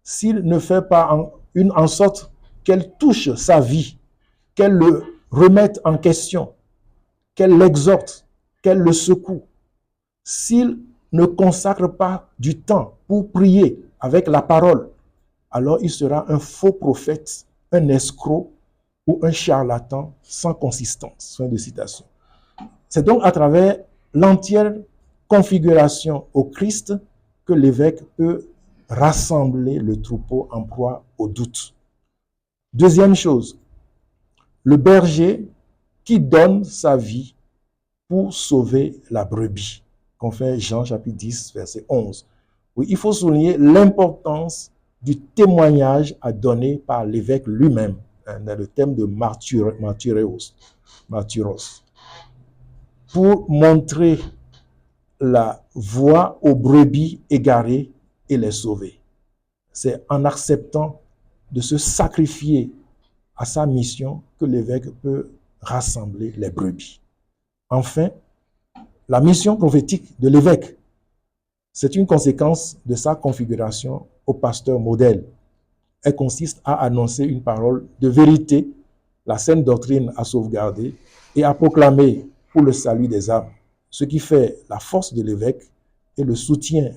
s'il ne fait pas en sorte qu'elle touche sa vie, qu'elle le remette en question, qu'elle l'exhorte, qu'elle le secoue, s'il ne consacre pas du temps pour prier avec la parole, alors il sera un faux prophète, un escroc ou un charlatan sans consistance. » Fin de citation. C'est donc à travers l'entière configuration au Christ que l'évêque peut rassembler le troupeau en proie au doute. Deuxième chose, le berger qui donne sa vie pour sauver la brebis. Confère Jean chapitre 10, verset 11. Oui, il faut souligner l'importance du témoignage à donner par l'évêque lui-même, dans le thème de martyros, pour montrer la voie aux brebis égarées et les sauver. C'est en acceptant de se sacrifier à sa mission que l'évêque peut rassembler les brebis. Enfin, la mission prophétique de l'évêque, c'est une conséquence de sa configuration au pasteur modèle. Elle consiste à annoncer une parole de vérité, la saine doctrine à sauvegarder et à proclamer pour le salut des âmes. Ce qui fait la force de l'évêque et le soutien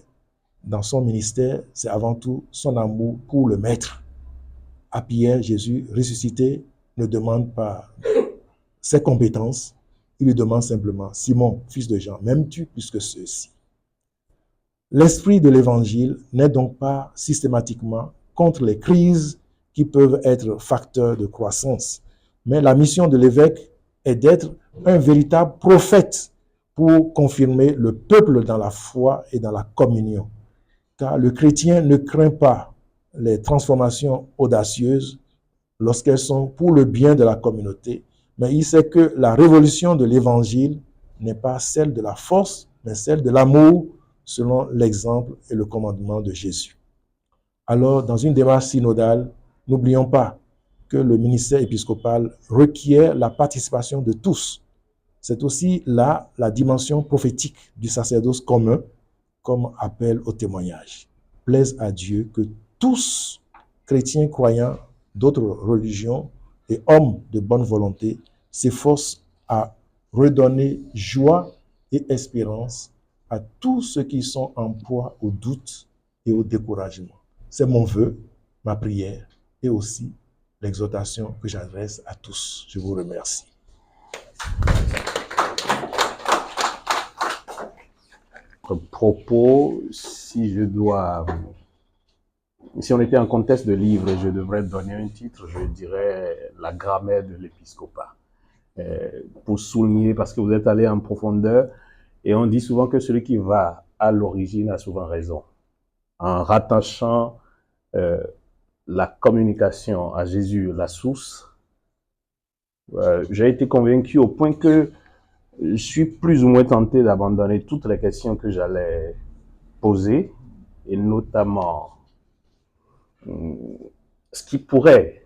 dans son ministère, c'est avant tout son amour pour le Maître. À Pierre, Jésus ressuscité ne demande pas ses compétences, il lui demande simplement « Simon, fils de Jean, m'aimes-tu plus que ceux-ci » L'esprit de l'évangile n'est donc pas systématiquement contre les crises qui peuvent être facteurs de croissance, mais la mission de l'évêque est d'être un véritable prophète pour confirmer le peuple dans la foi et dans la communion. Car le chrétien ne craint pas les transformations audacieuses lorsqu'elles sont pour le bien de la communauté, mais il sait que la révolution de l'évangile n'est pas celle de la force, mais celle de l'amour, selon l'exemple et le commandement de Jésus. Alors, dans une démarche synodale, n'oublions pas que le ministère épiscopal requiert la participation de tous. C'est aussi là la dimension prophétique du sacerdoce commun, comme appel au témoignage. Plaise à Dieu que tous, chrétiens, croyants, d'autres religions et hommes de bonne volonté, s'efforcent à redonner joie et espérance à tous ceux qui sont en proie au doute et au découragement. C'est mon vœu, ma prière et aussi l'exhortation que j'adresse à tous. Je vous remercie. Propos, si on était en contexte de livre, je devrais donner un titre, je dirais la grammaire de l'épiscopat. Pour souligner, parce que vous êtes allé en profondeur, et on dit souvent que celui qui va à l'origine a souvent raison. En rattachant la communication à Jésus, la source, J'ai été convaincu au point que je suis plus ou moins tenté d'abandonner toutes les questions que j'allais poser, et notamment ce qui pourrait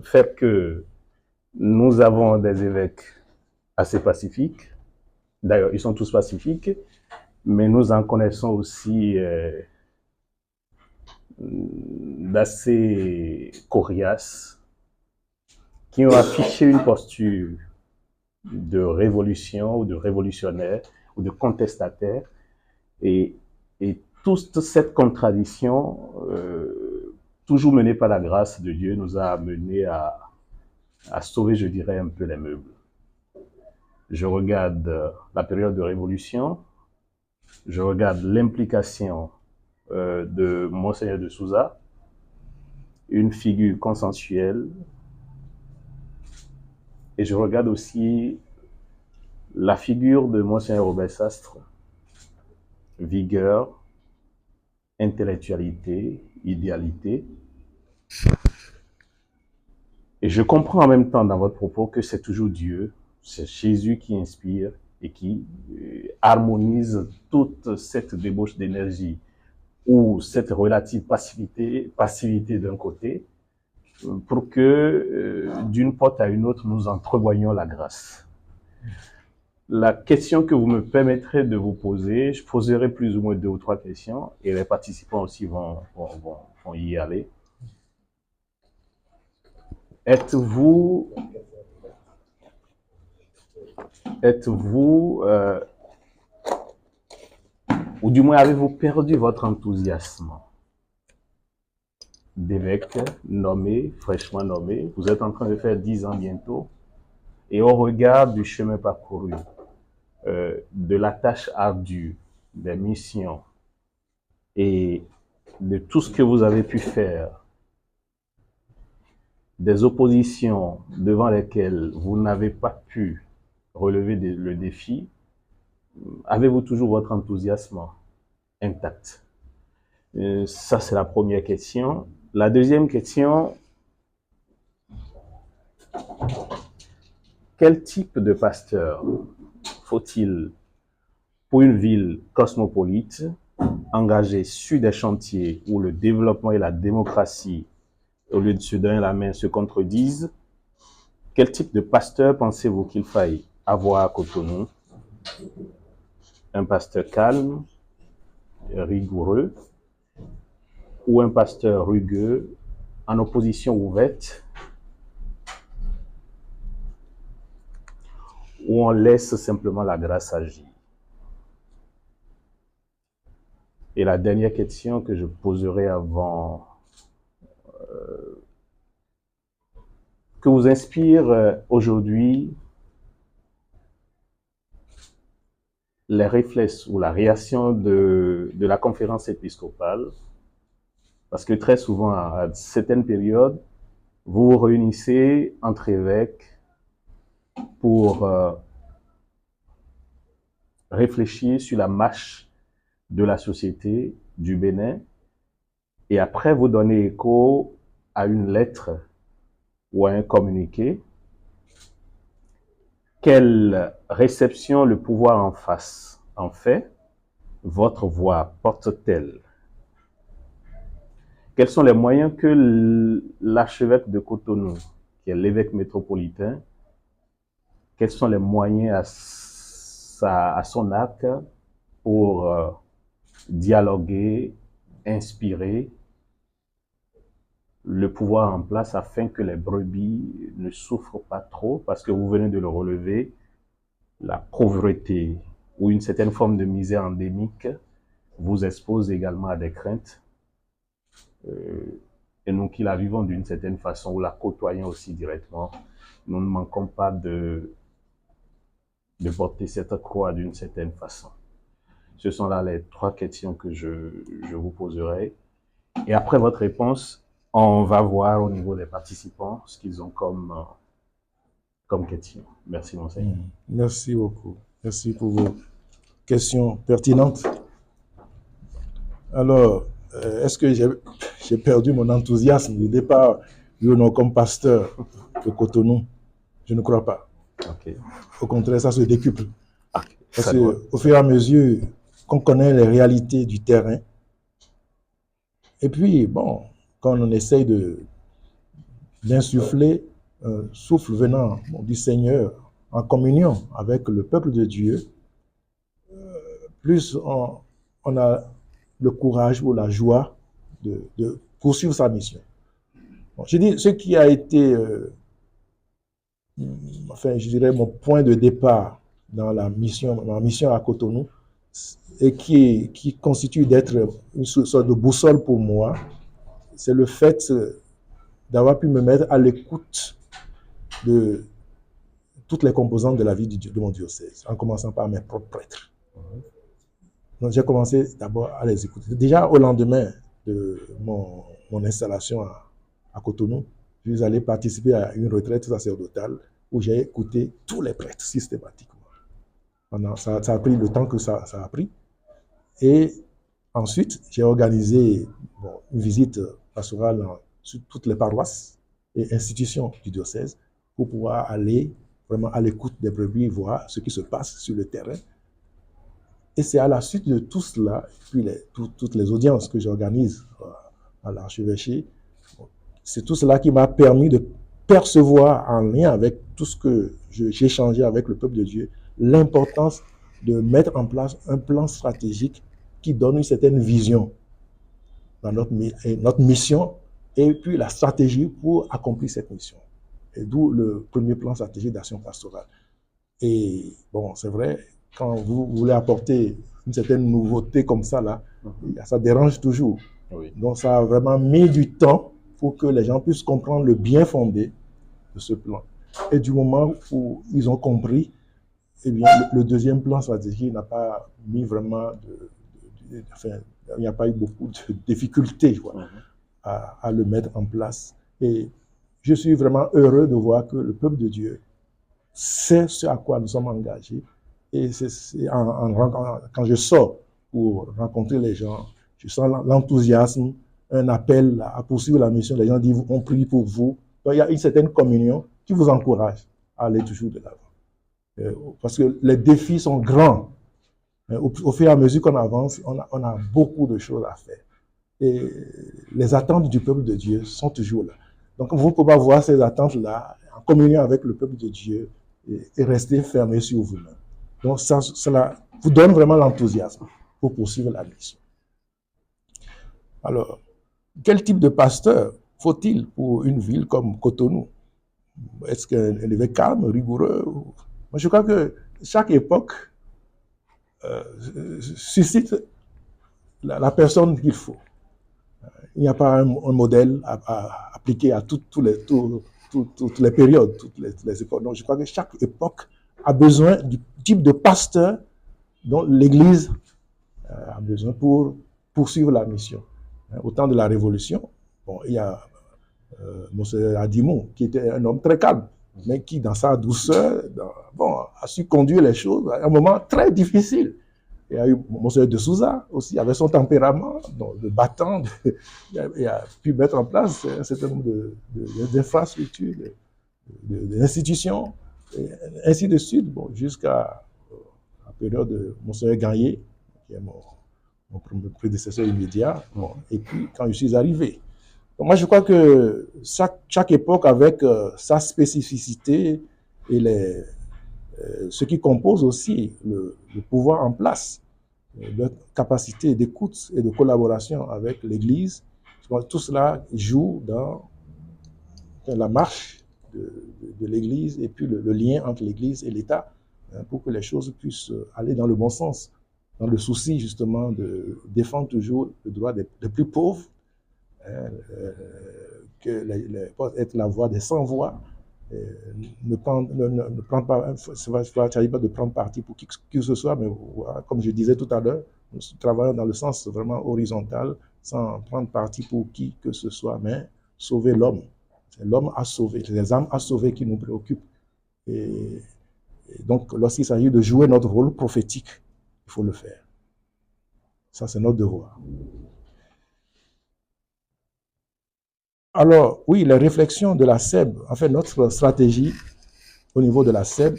faire que nous avons des évêques assez pacifiques. D'ailleurs, ils sont tous pacifiques, mais nous en connaissons aussi d'assez coriaces, qui ont affiché une posture de révolution ou de révolutionnaire ou de contestataire. Et, et toute cette contradiction, toujours menée par la grâce de Dieu, nous a amené à sauver, je dirais, un peu les meubles. Je regarde la période de révolution, je regarde l'implication de Monseigneur de Souza, une figure consensuelle, et je regarde aussi la figure de Monseigneur Robert Sastre, vigueur, intellectualité, idéalité. Et je comprends en même temps dans votre propos que c'est toujours Dieu, c'est Jésus qui inspire et qui harmonise toute cette débauche d'énergie ou cette relative passivité d'un côté, pour que d'une porte à une autre, nous entrevoyions la grâce. La question que vous me permettrez de vous poser, je poserai plus ou moins 2 ou 3 questions, et les participants aussi vont y aller. Êtes-vous, ou du moins avez-vous perdu votre enthousiasme d'évêque nommé, fraîchement nommé? Vous êtes en train de faire 10 ans bientôt, et au regard du chemin parcouru, de la tâche ardue, des missions, et de tout ce que vous avez pu faire, des oppositions devant lesquelles vous n'avez pas pu relever le défi, avez-vous toujours votre enthousiasme intact? Ça, c'est la première question. La deuxième question, quel type de pasteur faut-il pour une ville cosmopolite, engagée sur des chantiers où le développement et la démocratie, au lieu de se donner la main, se contredisent? Quel type de pasteur pensez-vous qu'il faille avoir à Cotonou? Un pasteur calme, rigoureux, ou un pasteur rugueux, en opposition ouverte, où on laisse simplement la grâce agir? Et la dernière question que je poserai avant que vous inspire aujourd'hui les réflexes ou la réaction de la conférence épiscopale, parce que très souvent, à certaines périodes, vous vous réunissez entre évêques pour réfléchir sur la marche de la société du Bénin, et après vous donnez écho à une lettre ou à un communiqué. Quelle réception le pouvoir en face en fait? Votre voix porte-t-elle? Quels sont les moyens que l'archevêque de Cotonou, qui est l'évêque métropolitain, quels sont les moyens à son arc pour dialoguer, inspirer le pouvoir en place afin que les brebis ne souffrent pas trop, parce que vous venez de le relever, la pauvreté ou une certaine forme de misère endémique vous expose également à des craintes, et nous qui la vivons d'une certaine façon, ou la côtoyons aussi directement, nous ne manquons pas de porter cette croix d'une certaine façon. Ce sont là les 3 questions que je vous poserai. Et après votre réponse, on va voir au niveau des participants ce qu'ils ont comme question. Merci, Monseigneur. Merci beaucoup. Merci pour vos questions pertinentes. Alors, est-ce que j'ai perdu mon enthousiasme du départ, comme pasteur de Cotonou? Je ne crois pas. Ok. Au contraire, ça se décuple. Ok. Parce qu'au fur et à mesure qu'on connaît les réalités du terrain, et puis, bon, quand on essaye d'insuffler un souffle venant du Seigneur en communion avec le peuple de Dieu, plus on a le courage ou la joie de poursuivre sa mission. Bon, je dis, ce qui a été, enfin, je dirais, mon point de départ dans ma mission à Cotonou, et qui constitue d'être une sorte de boussole pour moi, c'est le fait d'avoir pu me mettre à l'écoute de toutes les composantes de la vie de mon diocèse, en commençant par mes propres prêtres. Donc j'ai commencé d'abord à les écouter. Déjà au lendemain de mon installation à Cotonou, je suis allé participer à une retraite sacerdotale où j'ai écouté tous les prêtres systématiquement. Ça a pris le temps que ça a pris. Et ensuite, j'ai organisé une visite pastorale sur toutes les paroisses et institutions du diocèse pour pouvoir aller vraiment à l'écoute des brebis, voir ce qui se passe sur le terrain. Et c'est à la suite de tout cela, puis toutes les audiences que j'organise à l'archevêché, c'est tout cela qui m'a permis de percevoir en lien avec tout ce que j'ai échangé avec le peuple de Dieu, l'importance de mettre en place un plan stratégique qui donne une certaine vision dans notre mission et puis la stratégie pour accomplir cette mission. Et d'où le premier plan stratégique d'action pastorale. Et bon, c'est vrai, quand vous voulez apporter une certaine nouveauté comme ça, là, ça dérange toujours. Oui. Donc ça a vraiment mis du temps pour que les gens puissent comprendre le bien fondé de ce plan. Et du moment où ils ont compris, eh bien, le deuxième plan stratégique n'a pas mis vraiment enfin, il n'y a pas eu beaucoup de difficultés à le mettre en place. Et je suis vraiment heureux de voir que le peuple de Dieu sait ce à quoi nous sommes engagés. Et quand je sors pour rencontrer les gens, je sens l'enthousiasme, un appel à poursuivre la mission. Les gens disent, on prie pour vous. Donc, il y a une certaine communion qui vous encourage à aller toujours de l'avant. Parce que les défis sont grands. Au fur et à mesure qu'on avance, on a beaucoup de choses à faire. Et les attentes du peuple de Dieu sont toujours là. Donc, vous pouvez voir ces attentes-là en communion avec le peuple de Dieu et rester fermé sur vous-même. Donc, cela vous donne vraiment l'enthousiasme pour poursuivre la mission. Alors, quel type de pasteur faut-il pour une ville comme Cotonou? Est-ce qu'un évêque calme, rigoureux? Moi, je crois que chaque époque suscite la personne qu'il faut. Il n'y a pas un modèle à appliquer à toutes les périodes, toutes les époques. Donc, je crois que chaque époque a besoin du type de pasteur dont l'Église a besoin pour poursuivre la mission. Au temps de la Révolution, bon, il y a Monseigneur Adimon, qui était un homme très calme, mais qui, dans sa douceur, a su conduire les choses à un moment très difficile. Il y a eu Monseigneur de Souza aussi, avec son tempérament, de battant, il a pu mettre en place un certain nombre d'infrastructures, d'institutions, ainsi de suite, bon, jusqu'à la période de Monseigneur Gagné, qui est mon prédécesseur immédiat, bon, et puis quand je suis arrivé. Donc moi, je crois que chaque époque avec sa spécificité et ce qui compose aussi le pouvoir en place, leur capacité d'écoute et de collaboration avec l'Église, tout cela joue dans la marche de l'Église et puis le lien entre l'Église et l'État pour que les choses puissent aller dans le bon sens, dans le souci justement de défendre toujours le droit des plus pauvres, être la voix des sans-voix, ne prendre pas, il ne s'agit pas de prendre parti pour qui que ce soit, mais voilà, comme je disais tout à l'heure, nous travaillons dans le sens vraiment horizontal, sans prendre parti pour qui que ce soit, mais sauver l'homme. C'est l'homme à sauver, c'est les âmes à sauver qui nous préoccupent. Et donc, lorsqu'il s'agit de jouer notre rôle prophétique, il faut le faire. Ça, c'est notre devoir. Alors, oui, les réflexions de la SEB, en fait, notre stratégie au niveau de la SEB,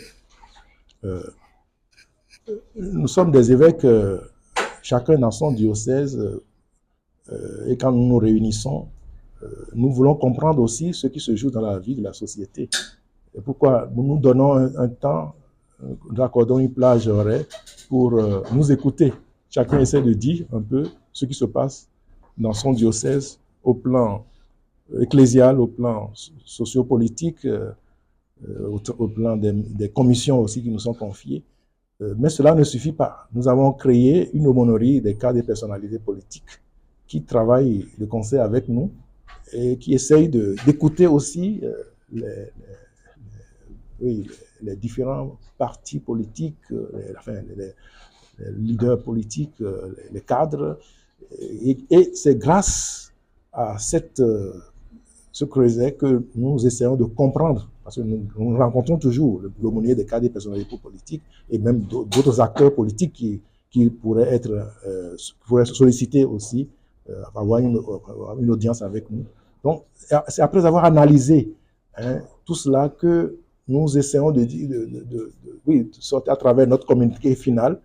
nous sommes des évêques, chacun dans son diocèse, et quand nous nous réunissons, nous voulons comprendre aussi ce qui se joue dans la vie de la société. Et pourquoi nous nous donnons un temps, nous accordons une plage horaire pour nous écouter. Chacun essaie de dire un peu ce qui se passe dans son diocèse au plan ecclésial, au plan sociopolitique, au plan des commissions aussi qui nous sont confiées. Mais cela ne suffit pas. Nous avons créé une aumônerie des cadres et personnalités politiques qui travaillent de concert avec nous et qui essayent d'écouter aussi les différents partis politiques, les leaders politiques, les cadres. Et c'est grâce à ce creuset que nous essayons de comprendre, parce que nous rencontrons toujours l'aumônier des cadres et personnalités politiques et même d'autres acteurs politiques qui pourraient solliciter aussi avoir une audience avec nous. Donc, c'est après avoir analysé tout cela que nous essayons de sortir à travers notre communiqué final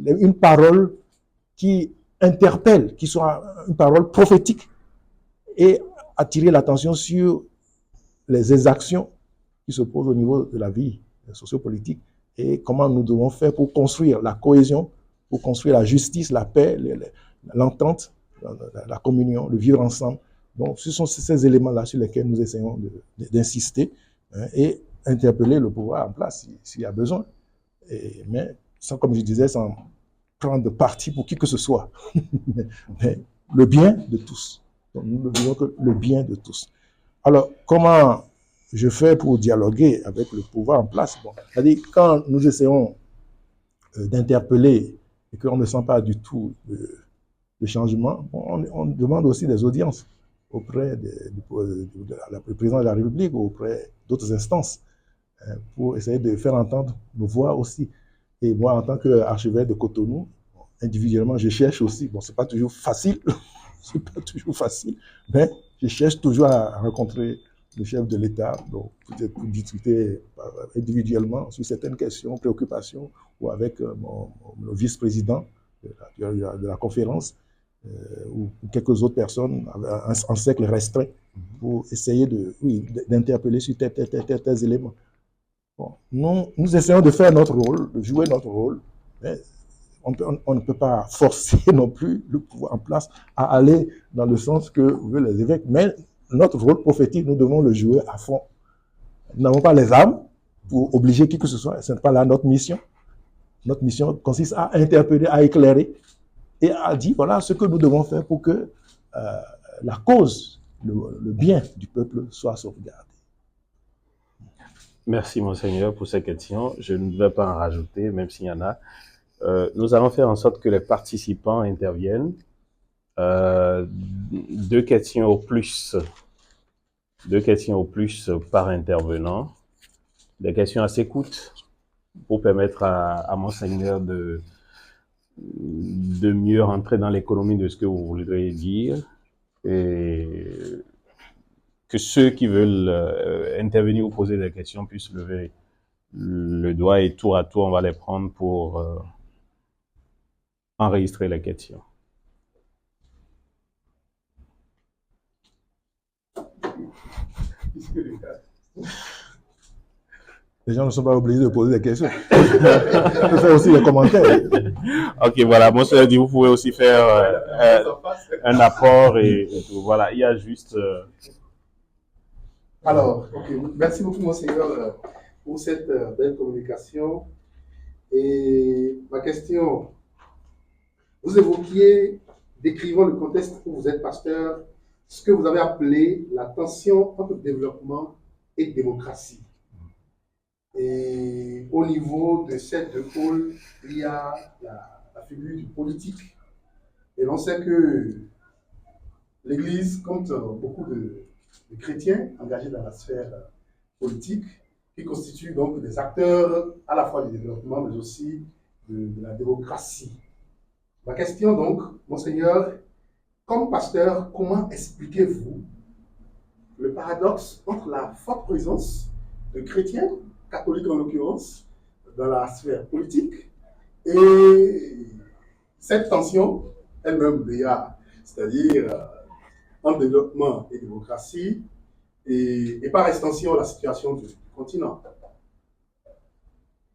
une parole qui interpelle, qui soit une parole prophétique et attirer l'attention sur les exactions qui se posent au niveau de la vie sociopolitique et comment nous devons faire pour construire la cohésion, pour construire la justice, la paix, l'entente, la communion, le vivre ensemble. Donc, ce sont ces éléments-là sur lesquels nous essayons d'insister et interpeller le pouvoir en place s'il y a besoin. Mais, comme je disais, sans prendre parti pour qui que ce soit. Mais le bien de tous. Donc, nous ne voulons que le bien de tous. Alors, comment je fais pour dialoguer avec le pouvoir en place? C'est-à-dire, quand nous essayons d'interpeller et qu'on ne sent pas du tout de changement, on demande aussi des audiences auprès du président de la République ou auprès d'autres instances pour essayer de faire entendre nos voix aussi. Et moi, en tant qu'archevêque de Cotonou, individuellement, je cherche aussi, bon, c'est pas toujours facile, c'est pas toujours facile, mais je cherche toujours à rencontrer le chef de l'État, donc peut-être pour discuter individuellement sur certaines questions, préoccupations, ou avec le vice-président de la conférence, ou quelques autres personnes en cercle restreint, pour essayer d'interpeller sur tels éléments. Bon, nous essayons de faire notre rôle, de jouer notre rôle, mais on ne peut pas forcer non plus le pouvoir en place à aller dans le sens que veulent les évêques. Mais notre rôle prophétique, nous devons le jouer à fond. Nous n'avons pas les armes pour obliger qui que ce soit. Ce n'est pas là notre mission. Notre mission consiste à interpeller, à éclairer et à dire voilà ce que nous devons faire pour que la cause, le bien du peuple soit sauvegardé. Merci, Monseigneur, pour ces questions. Je ne vais pas en rajouter, même s'il y en a. Nous allons faire en sorte que les participants interviennent. 2 questions au plus. 2 questions au plus par intervenant. Des questions assez courtes pour permettre à Monseigneur de mieux rentrer dans l'économie de ce que vous voudrez dire et que ceux qui veulent intervenir ou poser des questions puissent lever le doigt et tour à tour, on va les prendre pour enregistrer les questions. Les gens ne sont pas obligés de poser des questions. Ils peuvent faire aussi des commentaires. Ok, voilà. Monsieur dit, vous pouvez aussi faire un apport et tout. Voilà, il y a juste... Alors, ok. Merci beaucoup, Monseigneur, pour cette belle communication. Et ma question, vous évoquiez, décrivant le contexte où vous êtes pasteur, ce que vous avez appelé la tension entre développement et démocratie. Et au niveau de ces 2 pôles, il y a la figure du politique. Et l'on sait que l'Église compte beaucoup de chrétiens engagés dans la sphère politique, qui constituent donc des acteurs à la fois du développement, mais aussi de la démocratie. Ma question donc, Monseigneur, comme pasteur, comment expliquez-vous le paradoxe entre la forte présence de chrétiens catholiques en l'occurrence, dans la sphère politique. Et cette tension, elle-même déjà, c'est-à-dire en développement et démocratie, et par extension la situation du continent.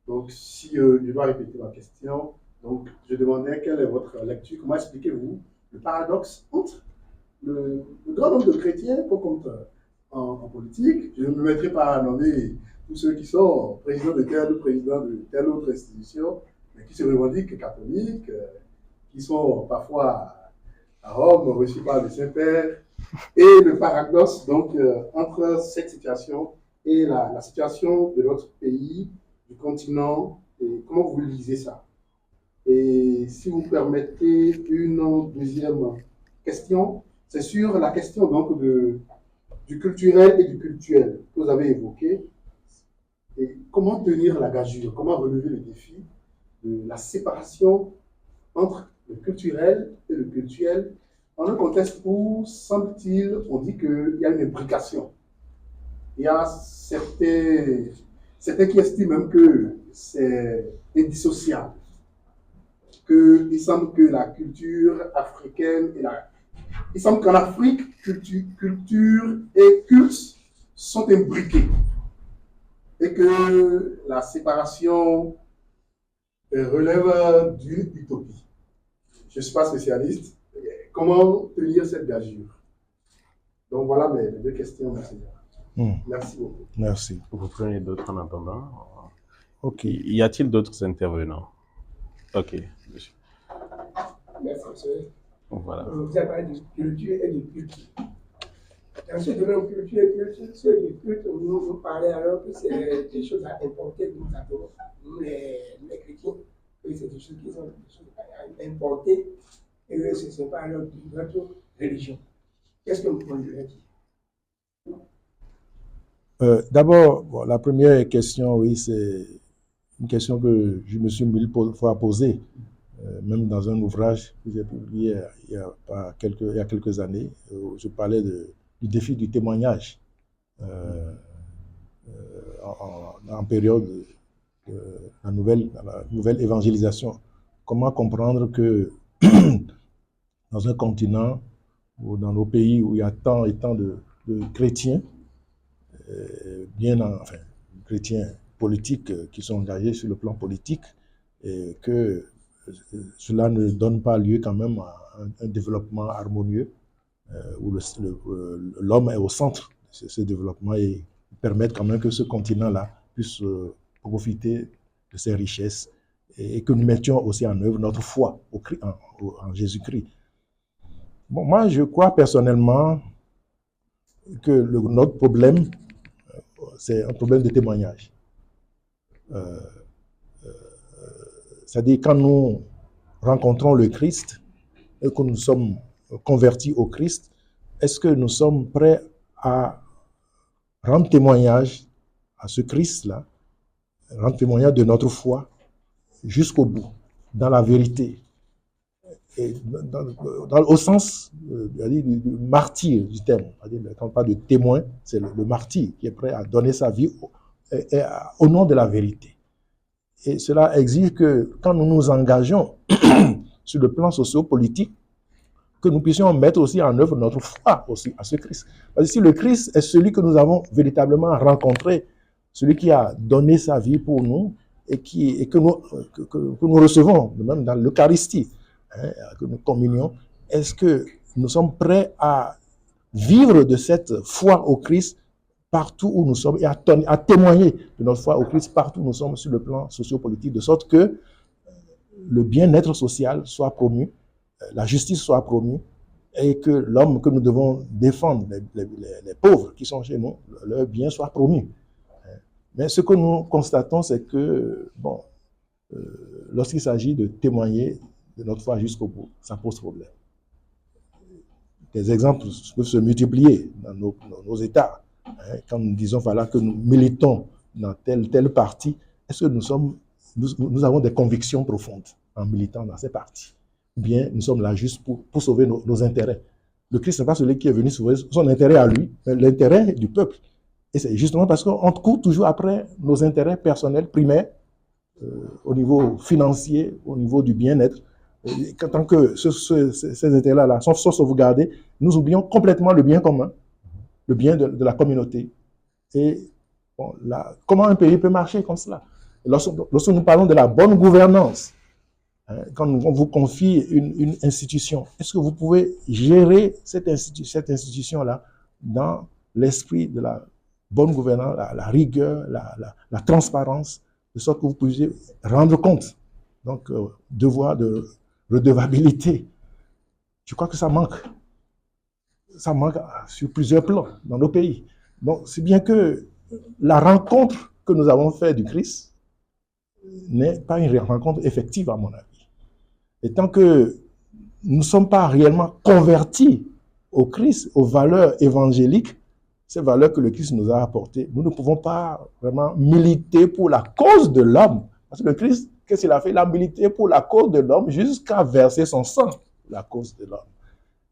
Donc, si je dois répéter ma question, donc je demandais quelle est votre lecture, comment expliquez-vous le paradoxe entre le grand nombre de chrétiens qu'on compte en politique. Je ne me mettrai pas à nommer tous ceux qui sont présidents de telle ou présidents de telle autre institution, mais qui se revendiquent catholiques, qui sont parfois à Rome, reçus par le Saint-Père, et le paradoxe donc entre cette situation et la situation de notre pays, du continent, et comment vous lisez ça? Et si vous permettez une deuxième question, c'est sur la question donc du culturel et du cultuel que vous avez évoqué. Et comment tenir la gageure, comment relever le défi de la séparation entre le culturel et le cultuel dans un contexte où, semble-t-il, on dit qu'il y a une imbrication. Il y a certains qui estiment même que c'est indissociable. Il semble que la culture africaine il semble qu'en Afrique, culture et culte sont imbriqués et que la séparation relève d'une utopie. Je ne suis pas spécialiste. Comment tenir cette gageure? Donc voilà mes deux questions, monseigneur. Merci beaucoup. Merci. Vous prenez d'autres en attendant. Ok. Y a-t-il d'autres intervenants? Ok. Merci, monsieur. Voilà. Vous avez parlé de culture et de culte. Dans ce domaine de culture et culte, ceux du culte, nous parlons alors que c'est des choses à importer que nous avons, nous les chrétiens, et c'est des choses qui sont des choses à importer, et que ce ne sont pas alors de notre religion. Qu'est-ce que vous pouvez dire? D'abord, bon, la première question, oui, c'est une question que je me suis mille fois posée, même dans un ouvrage que j'ai publié il y a quelques années, où je parlais du défi du témoignage en période de la nouvelle évangélisation. Comment comprendre que dans un continent ou dans nos pays où il y a tant et tant de chrétiens, chrétiens politiques qui sont engagés sur le plan politique, et que cela ne donne pas lieu quand même à un développement harmonieux où l'homme est au centre de ce développement et permettre quand même que ce continent-là puisse profiter de ses richesses et que nous mettions aussi en œuvre notre foi en Jésus-Christ. Bon, moi, je crois personnellement que notre problème, c'est un problème de témoignage. C'est-à-dire, quand nous rencontrons le Christ et que nous sommes convertis au Christ, est-ce que nous sommes prêts à rendre témoignage à ce Christ-là, rendre témoignage de notre foi jusqu'au bout, dans la vérité, et au sens du martyr du terme. Quand on parle de témoin, c'est le martyr qui est prêt à donner sa vie au nom de la vérité. Et cela exige que quand nous nous engageons sur le plan socio-politique, que nous puissions mettre aussi en œuvre notre foi aussi à ce Christ. Parce que si le Christ est celui que nous avons véritablement rencontré, celui qui a donné sa vie pour nous et que nous recevons, même dans l'Eucharistie, que nous communions, est-ce que nous sommes prêts à vivre de cette foi au Christ partout où nous sommes et à témoigner de notre foi au Christ partout où nous sommes sur le plan socio-politique, de sorte que le bien-être social soit promu, la justice soit promue et que l'homme que nous devons défendre, les pauvres qui sont chez nous, leur bien soit promu. Mais ce que nous constatons, c'est que, lorsqu'il s'agit de témoigner de notre foi jusqu'au bout, ça pose problème. Des exemples peuvent se multiplier dans nos États. Quand nous disons voilà, que nous militons dans tel parti, est-ce que nous avons des convictions profondes en militant dans ces partis? Ou bien nous sommes là juste pour sauver nos intérêts? Le Christ n'est pas celui qui est venu sauver son intérêt à lui, mais l'intérêt du peuple. Et c'est justement parce qu'on court toujours après nos intérêts personnels primaires, au niveau financier, au niveau du bien-être. Tant que ces intérêts-là sont sauvegardés, nous oublions complètement le bien commun, le bien de la communauté. Et bon, comment un pays peut marcher comme cela? Lorsque nous parlons de la bonne gouvernance, quand on vous confie une institution, est-ce que vous pouvez gérer cette institution-là dans l'esprit de la bonne gouvernance, la rigueur, la transparence, de sorte que vous puissiez rendre compte? Donc, devoir de redevabilité. Je crois que ça manque. Ça manque sur plusieurs plans dans nos pays. Donc, c'est bien que la rencontre que nous avons faite du Christ n'est pas une rencontre effective, à mon avis. Et tant que nous ne sommes pas réellement convertis au Christ, aux valeurs évangéliques, ces valeurs que le Christ nous a apportées, nous ne pouvons pas vraiment militer pour la cause de l'homme. Parce que le Christ, qu'est-ce qu'il a fait? Il a milité pour la cause de l'homme jusqu'à verser son sang pour la cause de l'homme.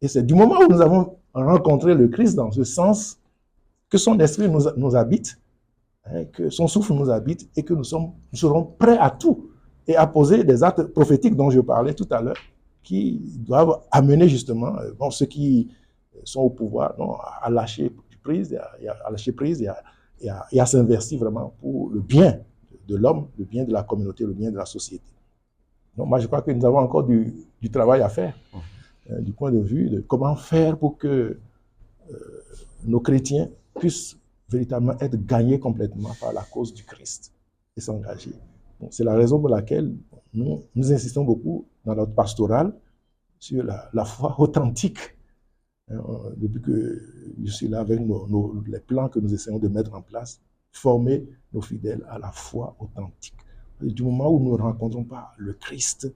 Et c'est du moment où nous avons rencontré le Christ dans ce sens que son esprit nous habite, que son souffle nous habite et que nous serons prêts à tout et à poser des actes prophétiques dont je parlais tout à l'heure qui doivent amener justement ceux qui sont au pouvoir à lâcher prise, et à s'investir vraiment pour le bien de l'homme, le bien de la communauté, le bien de la société. Donc moi je crois que nous avons encore du travail à faire du point de vue de comment faire pour que nos chrétiens puissent véritablement être gagnés complètement par la cause du Christ et s'engager. Bon, c'est la raison pour laquelle nous insistons beaucoup dans notre pastorale sur la foi authentique. Depuis que je suis là avec les plans que nous essayons de mettre en place, former nos fidèles à la foi authentique. Et du moment où nous ne rencontrons pas le Christ,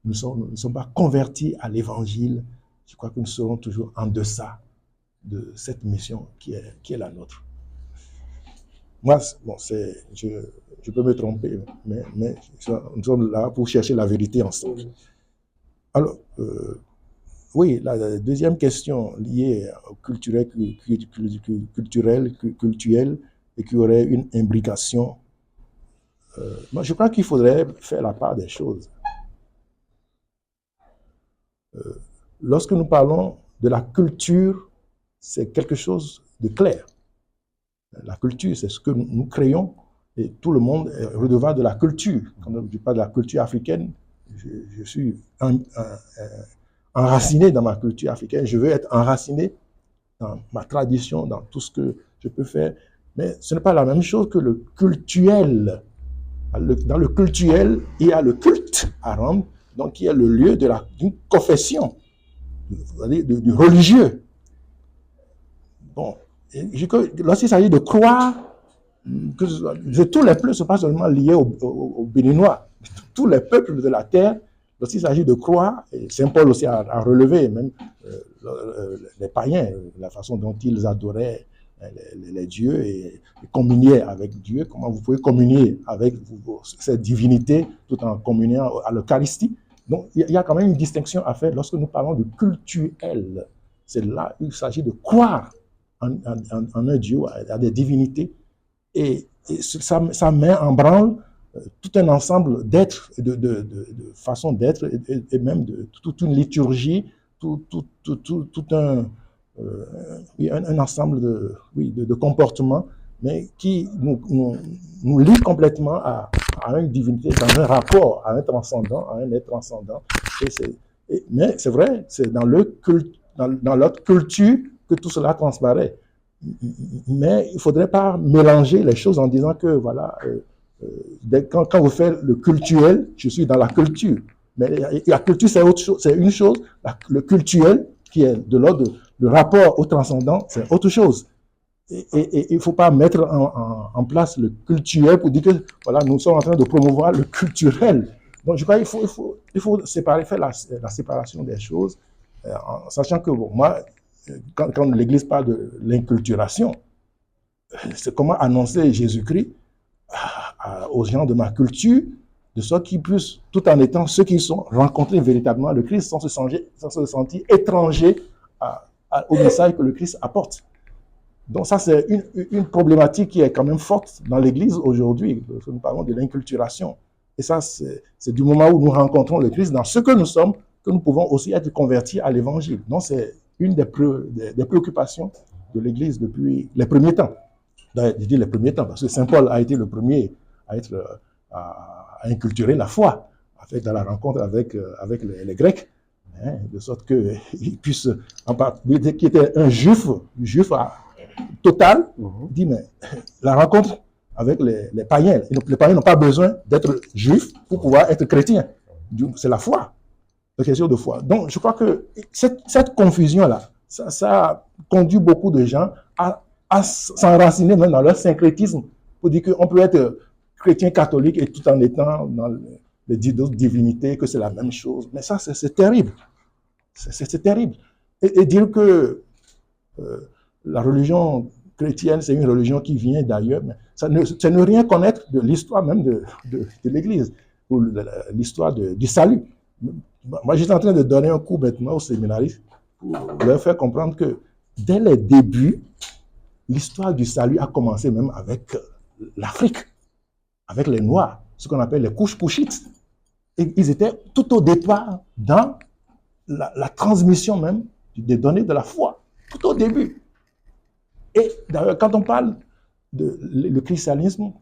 nous ne sommes pas convertis à l'évangile, je crois que nous serons toujours en deçà de cette mission qui est la nôtre. Moi, bon, je peux me tromper, mais nous sommes là pour chercher la vérité ensemble. Alors, oui, la deuxième question liée au culturel et qui aurait une imbrication. Moi, je crois qu'il faudrait faire la part des choses. Lorsque nous parlons de la culture, c'est quelque chose de clair. La culture, c'est ce que nous créons et tout le monde est redevant de la culture. Quand je parle de la culture africaine, je suis enraciné dans ma culture africaine. Je veux être enraciné dans ma tradition, dans tout ce que je peux faire. Mais ce n'est pas la même chose que le cultuel. Dans le cultuel, il y a le culte à rendre, donc il y a le lieu d'une confession, du religieux. Bon, lorsqu'il s'agit de croire, que tous les peuples ne sont pas seulement liés aux Béninois, tous les peuples de la terre, lorsqu'il s'agit de croire, et Saint Paul aussi a relevé même les païens, la façon dont ils adoraient les dieux et communiaient avec Dieu, comment vous pouvez communier avec cette divinité tout en communiant à l'Eucharistie. Donc il y a quand même une distinction à faire lorsque nous parlons de cultuel. C'est là où il s'agit de croire en un Dieu, à des divinités, et ça met en branle tout un ensemble d'êtres, de façons d'être, et même de toute une liturgie, tout un ensemble de comportements, mais qui nous lie complètement à une divinité, dans un rapport, à un transcendant, à un être transcendant. Mais c'est vrai, c'est dans notre culture que tout cela transparaît. Mais il ne faudrait pas mélanger les choses en disant que, voilà, quand vous faites le cultuel, je suis dans la culture. Mais la culture, c'est autre chose, c'est une chose. Le cultuel, qui est de l'ordre le rapport au transcendant, c'est autre chose. Et il ne faut pas mettre en place le cultuel pour dire que, voilà, nous sommes en train de promouvoir le culturel. Donc, je crois qu'il faut faire la séparation des choses, en sachant que, bon, moi, quand l'Église parle de l'inculturation, c'est comment annoncer Jésus-Christ aux gens de ma culture, de sorte qu'ils puissent, tout en étant ceux qui sont rencontrés véritablement le Christ, sans se sentir étrangers au message que le Christ apporte. Donc ça, c'est une problématique qui est quand même forte dans l'Église aujourd'hui. Nous parlons de l'inculturation. Et ça, c'est du moment où nous rencontrons le Christ dans ce que nous sommes, que nous pouvons aussi être convertis à l'Évangile. Donc c'est une des préoccupations de l'Église depuis les premiers temps. Je dis les premiers temps, parce que Saint Paul a été le premier à inculturer la foi, en fait, dans la rencontre avec les Grecs, hein, de sorte qu'il puisse, en particulier, qui était un juif total, dit, mais la rencontre avec les païens, les païens n'ont pas besoin d'être juifs pour pouvoir être chrétiens. C'est la foi, la question de foi. Donc, je crois que cette confusion-là, ça conduit beaucoup de gens à s'enraciner même dans leur syncrétisme, pour dire qu'on peut être chrétien catholique et tout en étant dans les d'autres divinités, que c'est la même chose. Mais ça, c'est terrible. C'est terrible. Et dire que la religion chrétienne, c'est une religion qui vient d'ailleurs, mais c'est ne rien connaître de l'histoire même de l'Église, ou l'histoire du salut. Moi, j'étais en train de donner un cours maintenant aux séminaristes pour leur faire comprendre que dès les débuts, l'histoire du salut a commencé même avec l'Afrique, avec les Noirs, ce qu'on appelle les couches couchites. Et ils étaient tout au départ dans la transmission même des données de la foi, tout au début. Et d'ailleurs, quand on parle le christianisme,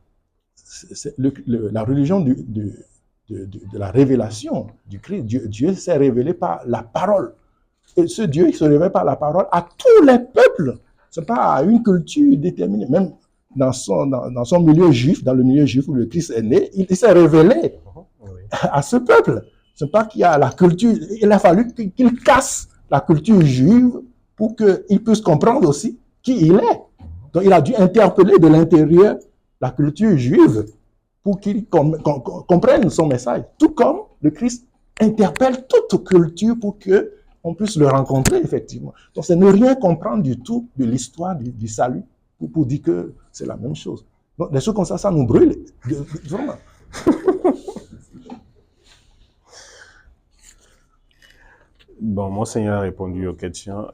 c'est la religion de la révélation du Christ. Dieu s'est révélé par la parole. Et ce Dieu, il se révèle par la parole à tous les peuples. Ce n'est pas à une culture déterminée. Même dans son milieu juif, dans le milieu juif où le Christ est né, il s'est révélé à ce peuple. Ce n'est pas qu'il y a la culture. Il a fallu qu'il casse la culture juive pour qu'il puisse comprendre aussi qui il est. Donc il a dû interpeller de l'intérieur la culture juive pour qu'il comprenne son message. Tout comme le Christ interpelle toute culture pour qu'on puisse le rencontrer, effectivement. Donc c'est ne rien comprendre du tout de l'histoire du salut pour dire que c'est la même chose. Donc des choses comme ça nous brûle. Vraiment. Bon, Monseigneur a répondu aux questions.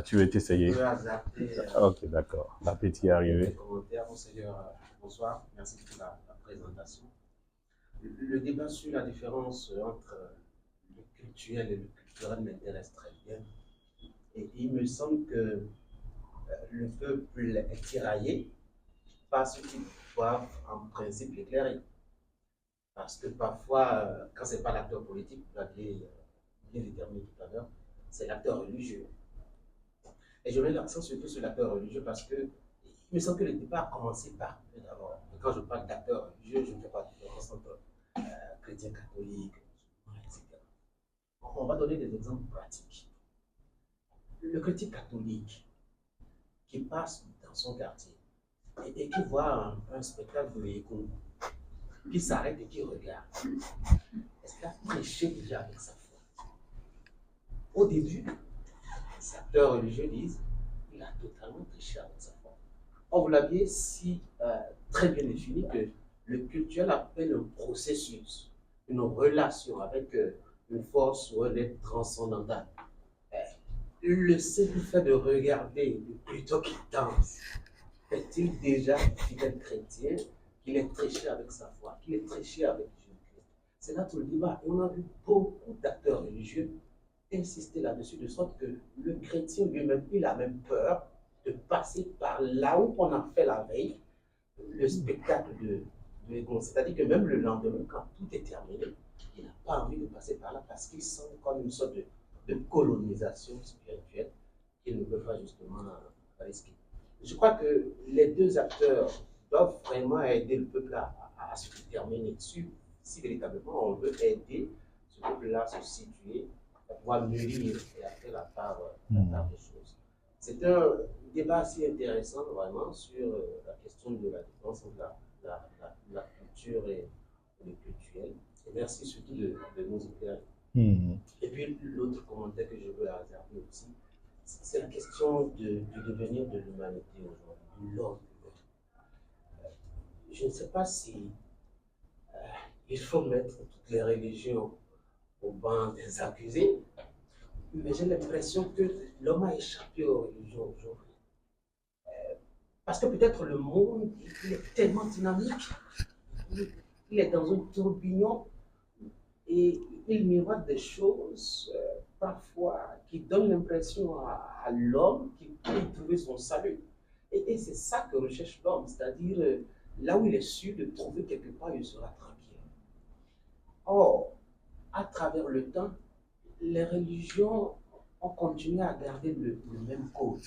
Tu veux t'essayer? Ok, d'accord. L'appétit est arrivé. Monseigneur, bonsoir. Merci pour la présentation. Le débat sur la différence entre le culturel et le culturel m'intéresse très bien. Et il me semble que le peuple est tiraillé par ce qu'ils doivent en principe éclairer. Parce que parfois, quand ce n'est pas l'acteur politique, vous l'avez bien déterminé tout à l'heure, c'est l'acteur religieux. Et je mets l'accent surtout sur l'acteur religieux parce que il me semble que le débat a commencé par eux d'abord. Quand je parle d'acteur religieux, je ne fais pas de différence entre chrétiens catholiques, etc. On va donner des exemples pratiques. Le chrétien catholique qui passe dans son quartier et qui voit un spectacle de l'écho, qui s'arrête et qui regarde, est-ce qu'il a prêché déjà avec sa foi? Au début, les acteurs religieux disent qu'il a totalement prêché avec sa foi. Or, vous l'aviez si très bien défini que le cultuel appelle un processus, une relation avec une force ou un être transcendantal. Le simple fait de regarder plutôt qu'il danse, est-il déjà fidèle chrétien qu'il est prêché avec sa foi, qu'il est prêché avec Jésus-Christ? C'est là tout le débat. Et on a vu beaucoup d'acteurs religieux insister là-dessus, de sorte que le chrétien lui-même, il a même peur de passer par là où on a fait la veille le spectacle de l'Église. C'est-à-dire que même le lendemain, quand tout est terminé, il n'a pas envie de passer par là parce qu'il sent comme une sorte de colonisation spirituelle qu'il ne peut pas justement risquer. Je crois que les deux acteurs doivent vraiment aider le peuple à se déterminer dessus si véritablement on veut aider ce peuple-là à se situer, à pouvoir mûrir et à faire la part des choses. C'est un débat assez intéressant vraiment sur la question de la différence entre la culture et le culturel. Et merci surtout de nous éclairer. Et puis l'autre commentaire que je veux réserver aussi, c'est la question du devenir de l'humanité aujourd'hui, de l'homme. Je ne sais pas si il faut mettre toutes les religions au banc des accusés, Mais j'ai l'impression que l'homme a échappé aux religions aujourd'hui. Parce que peut-être le monde il est tellement dynamique, il est dans un tourbillon et il miroite des choses parfois qui donnent l'impression à l'homme qu'il peut trouver son salut. Et c'est ça que recherche l'homme, c'est-à-dire là où il est sûr de trouver quelque part, il sera tranquille. Or, à travers le temps, les religions ont continué à garder le même code,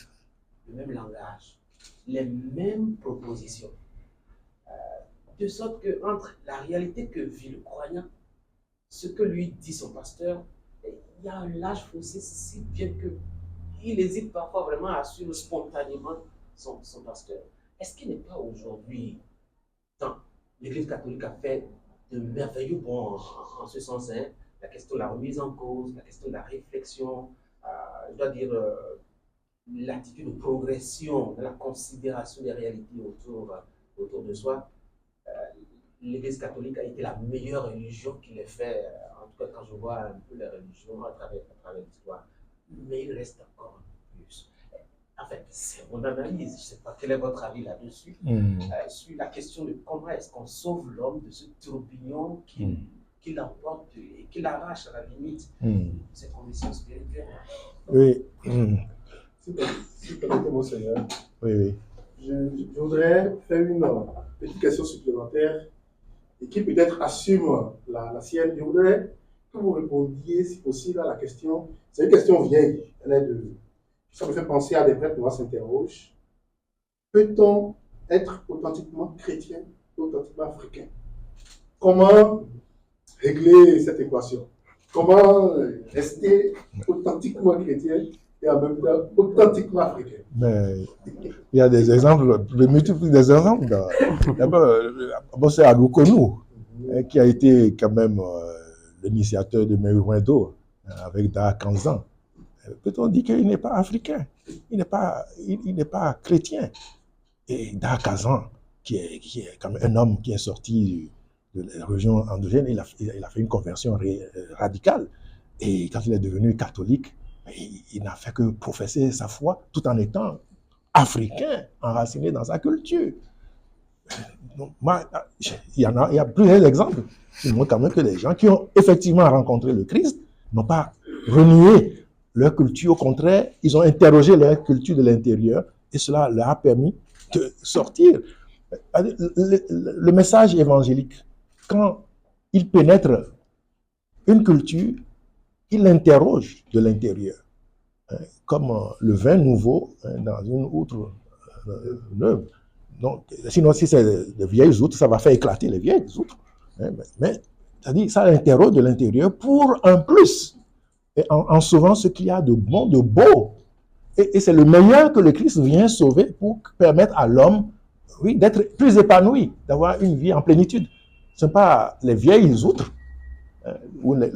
le même langage, les mêmes propositions. De sorte que entre la réalité que vit le croyant, ce que lui dit son pasteur, il y a un large fossé, si bien qu'il hésite parfois vraiment à suivre spontanément son pasteur. Est-ce qu'il n'est pas aujourd'hui, tant l'Église catholique a fait de merveilleux bons en ce sens, hein, la question de la remise en cause, la question de la réflexion, je dois dire l'attitude de progression, de la considération des réalités autour de soi. L'Église catholique a été la meilleure religion qu'il ait fait, en tout cas quand je vois un peu les religions à travers l'histoire. Mais il reste encore plus. En fait, c'est mon analyse. Je ne sais pas quel est votre avis là-dessus, sur la question de comment est-ce qu'on sauve l'homme de ce tourbillon qui l'emporte et qui l'arrache à la limite de ses conditions spirituelles. Oui. Si permettez, mon Seigneur, Oui, oui. je voudrais faire une petite question supplémentaire et qui peut-être assume la sienne. Je voudrais que vous répondiez, si possible, à la question. C'est une question vieille. Ça me fait penser à des prêtres, moi, s'interroge. Peut-on être authentiquement chrétien et authentiquement africain? Comment régler cette équation? Comment rester authentiquement chrétien et en même temps authentiquement africain? Mais il y a des exemples, de multiples des exemples. D'abord, c'est Aloukonou, qui a été quand même l'initiateur de Mewendo avec Daha Kanzan. Peut-on dire qu'il n'est pas africain? Il n'est pas chrétien. Et Daha Kanzan, qui est comme un homme qui est sorti de la région endogène, il a fait une conversion radicale. Et quand il est devenu catholique, il n'a fait que professer sa foi tout en étant africain, enraciné dans sa culture. Donc, il y a plusieurs exemples qui montrent quand même que les gens qui ont effectivement rencontré le Christ n'ont pas renié leur culture. Au contraire, ils ont interrogé leur culture de l'intérieur et cela leur a permis de sortir. Le message évangélique, quand il pénètre une culture, il l'interroge de l'intérieur. Comme le vin nouveau dans une outre neuve. Donc, sinon, si c'est de vieilles outres, ça va faire éclater les vieilles outres. Mais c'est-à-dire, ça interroge de l'intérieur pour un plus, et en sauvant ce qu'il y a de bon, de beau. Et c'est le meilleur que le Christ vient sauver pour permettre à l'homme, oui, d'être plus épanoui, d'avoir une vie en plénitude. Ce ne sont pas les vieilles outres ou les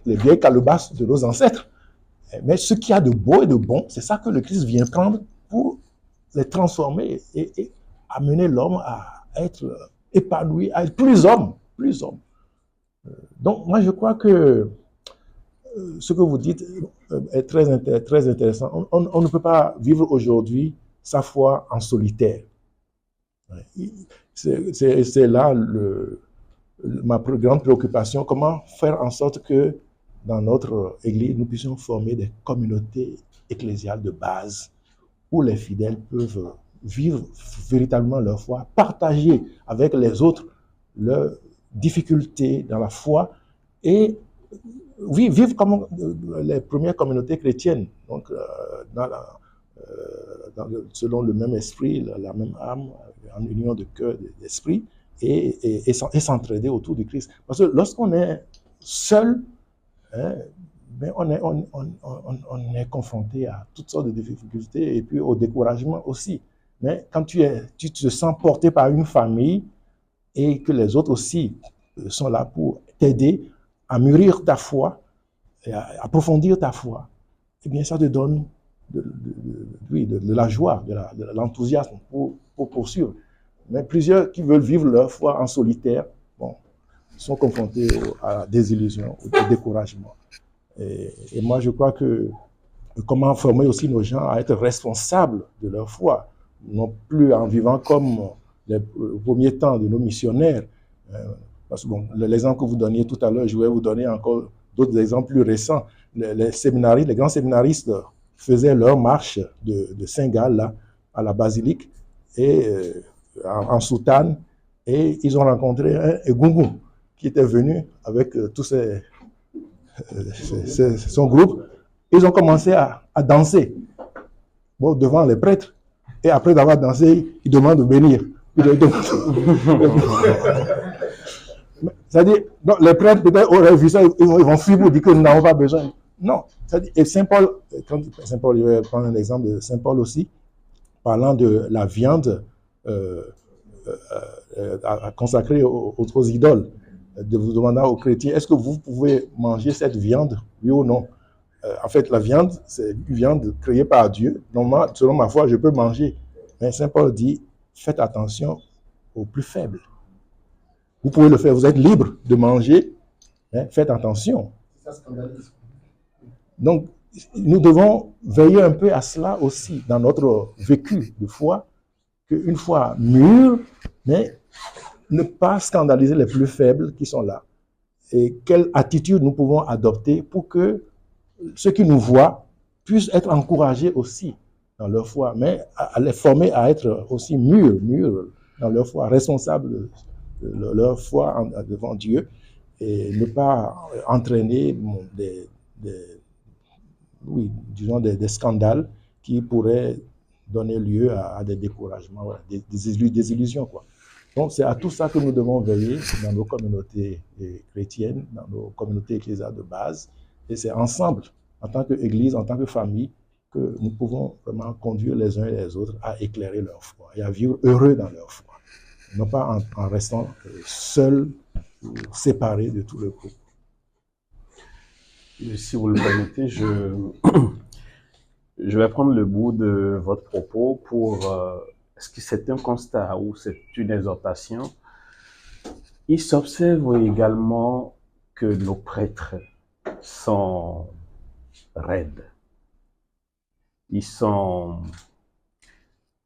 vieilles calebasses de nos ancêtres. Mais ce qu'il y a de beau et de bon, c'est ça que le Christ vient prendre pour les transformer et amener l'homme à être épanoui, à être plus homme, plus homme. Donc, moi, je crois que ce que vous dites est très intéressant. On ne peut pas vivre aujourd'hui sa foi en solitaire. C'est là ma plus grande préoccupation, comment faire en sorte que dans notre Église, nous puissions former des communautés ecclésiales de base où les fidèles peuvent vivre véritablement leur foi, partager avec les autres leurs difficultés dans la foi et vivre comme les premières communautés chrétiennes, donc selon le même esprit, la même âme, en union de cœur, d'esprit, et s'entraider autour du Christ. Parce que lorsqu'on est seul, mais on est confronté à toutes sortes de difficultés et puis au découragement aussi. Mais quand tu te sens porté par une famille et que les autres aussi sont là pour t'aider à mûrir ta foi, et à approfondir ta foi, eh bien ça te donne de la joie, de l'enthousiasme pour poursuivre. Mais plusieurs qui veulent vivre leur foi en solitaire, bon, sont confrontés à la désillusion, au découragement. Et moi, je crois que comment former aussi nos gens à être responsables de leur foi, non plus en vivant comme les premiers temps de nos missionnaires. Parce que bon, l'exemple que vous donniez tout à l'heure, je vais vous donner encore d'autres exemples plus récents. Les séminaristes, les grands séminaristes faisaient leur marche de Saint-Gall là, à la basilique et en soutane, et ils ont rencontré un Egungun qui était venu avec son groupe. Ils ont commencé à danser devant les prêtres. Et après avoir dansé, ils demandent de bénir. C'est-à-dire, les prêtres peut-être auraient vu ça, ils vont fuir pour dire que nous n'avons pas besoin. Non. Et Saint Paul, Saint Paul, je vais prendre un exemple de Saint Paul aussi, parlant de la viande consacrée aux idoles, de vous demander aux chrétiens, est-ce que vous pouvez manger cette viande, oui ou non? En fait, la viande, c'est une viande créée par Dieu. Normalement, selon ma foi, je peux manger. Mais Saint Paul dit, faites attention aux plus faibles. Vous pouvez le faire, vous êtes libre de manger, mais faites attention. Ça scandalise. Donc, nous devons veiller un peu à cela aussi dans notre vécu de foi, qu'une foi mûre, mais ne pas scandaliser les plus faibles qui sont là. Et quelle attitude nous pouvons adopter pour que ceux qui nous voient puissent être encouragés aussi dans leur foi, mais à les former à être aussi mûrs dans leur foi, responsables de leur foi devant Dieu, et ne pas entraîner des scandales qui pourraient donner lieu à des découragements, voilà, des illusions, quoi. Donc, c'est à tout ça que nous devons veiller dans nos communautés chrétiennes, dans nos communautés ecclésiales de base. Et c'est ensemble, en tant qu'Église, en tant que famille, que nous pouvons vraiment conduire les uns et les autres à éclairer leur foi et à vivre heureux dans leur foi. Non pas en restant seuls ou séparés de tout le groupe. Si vous le permettez, je vais prendre le bout de votre propos pour... est-ce que c'est un constat ou c'est une exhortation? Il s'observe également que nos prêtres sont raides. Ils sont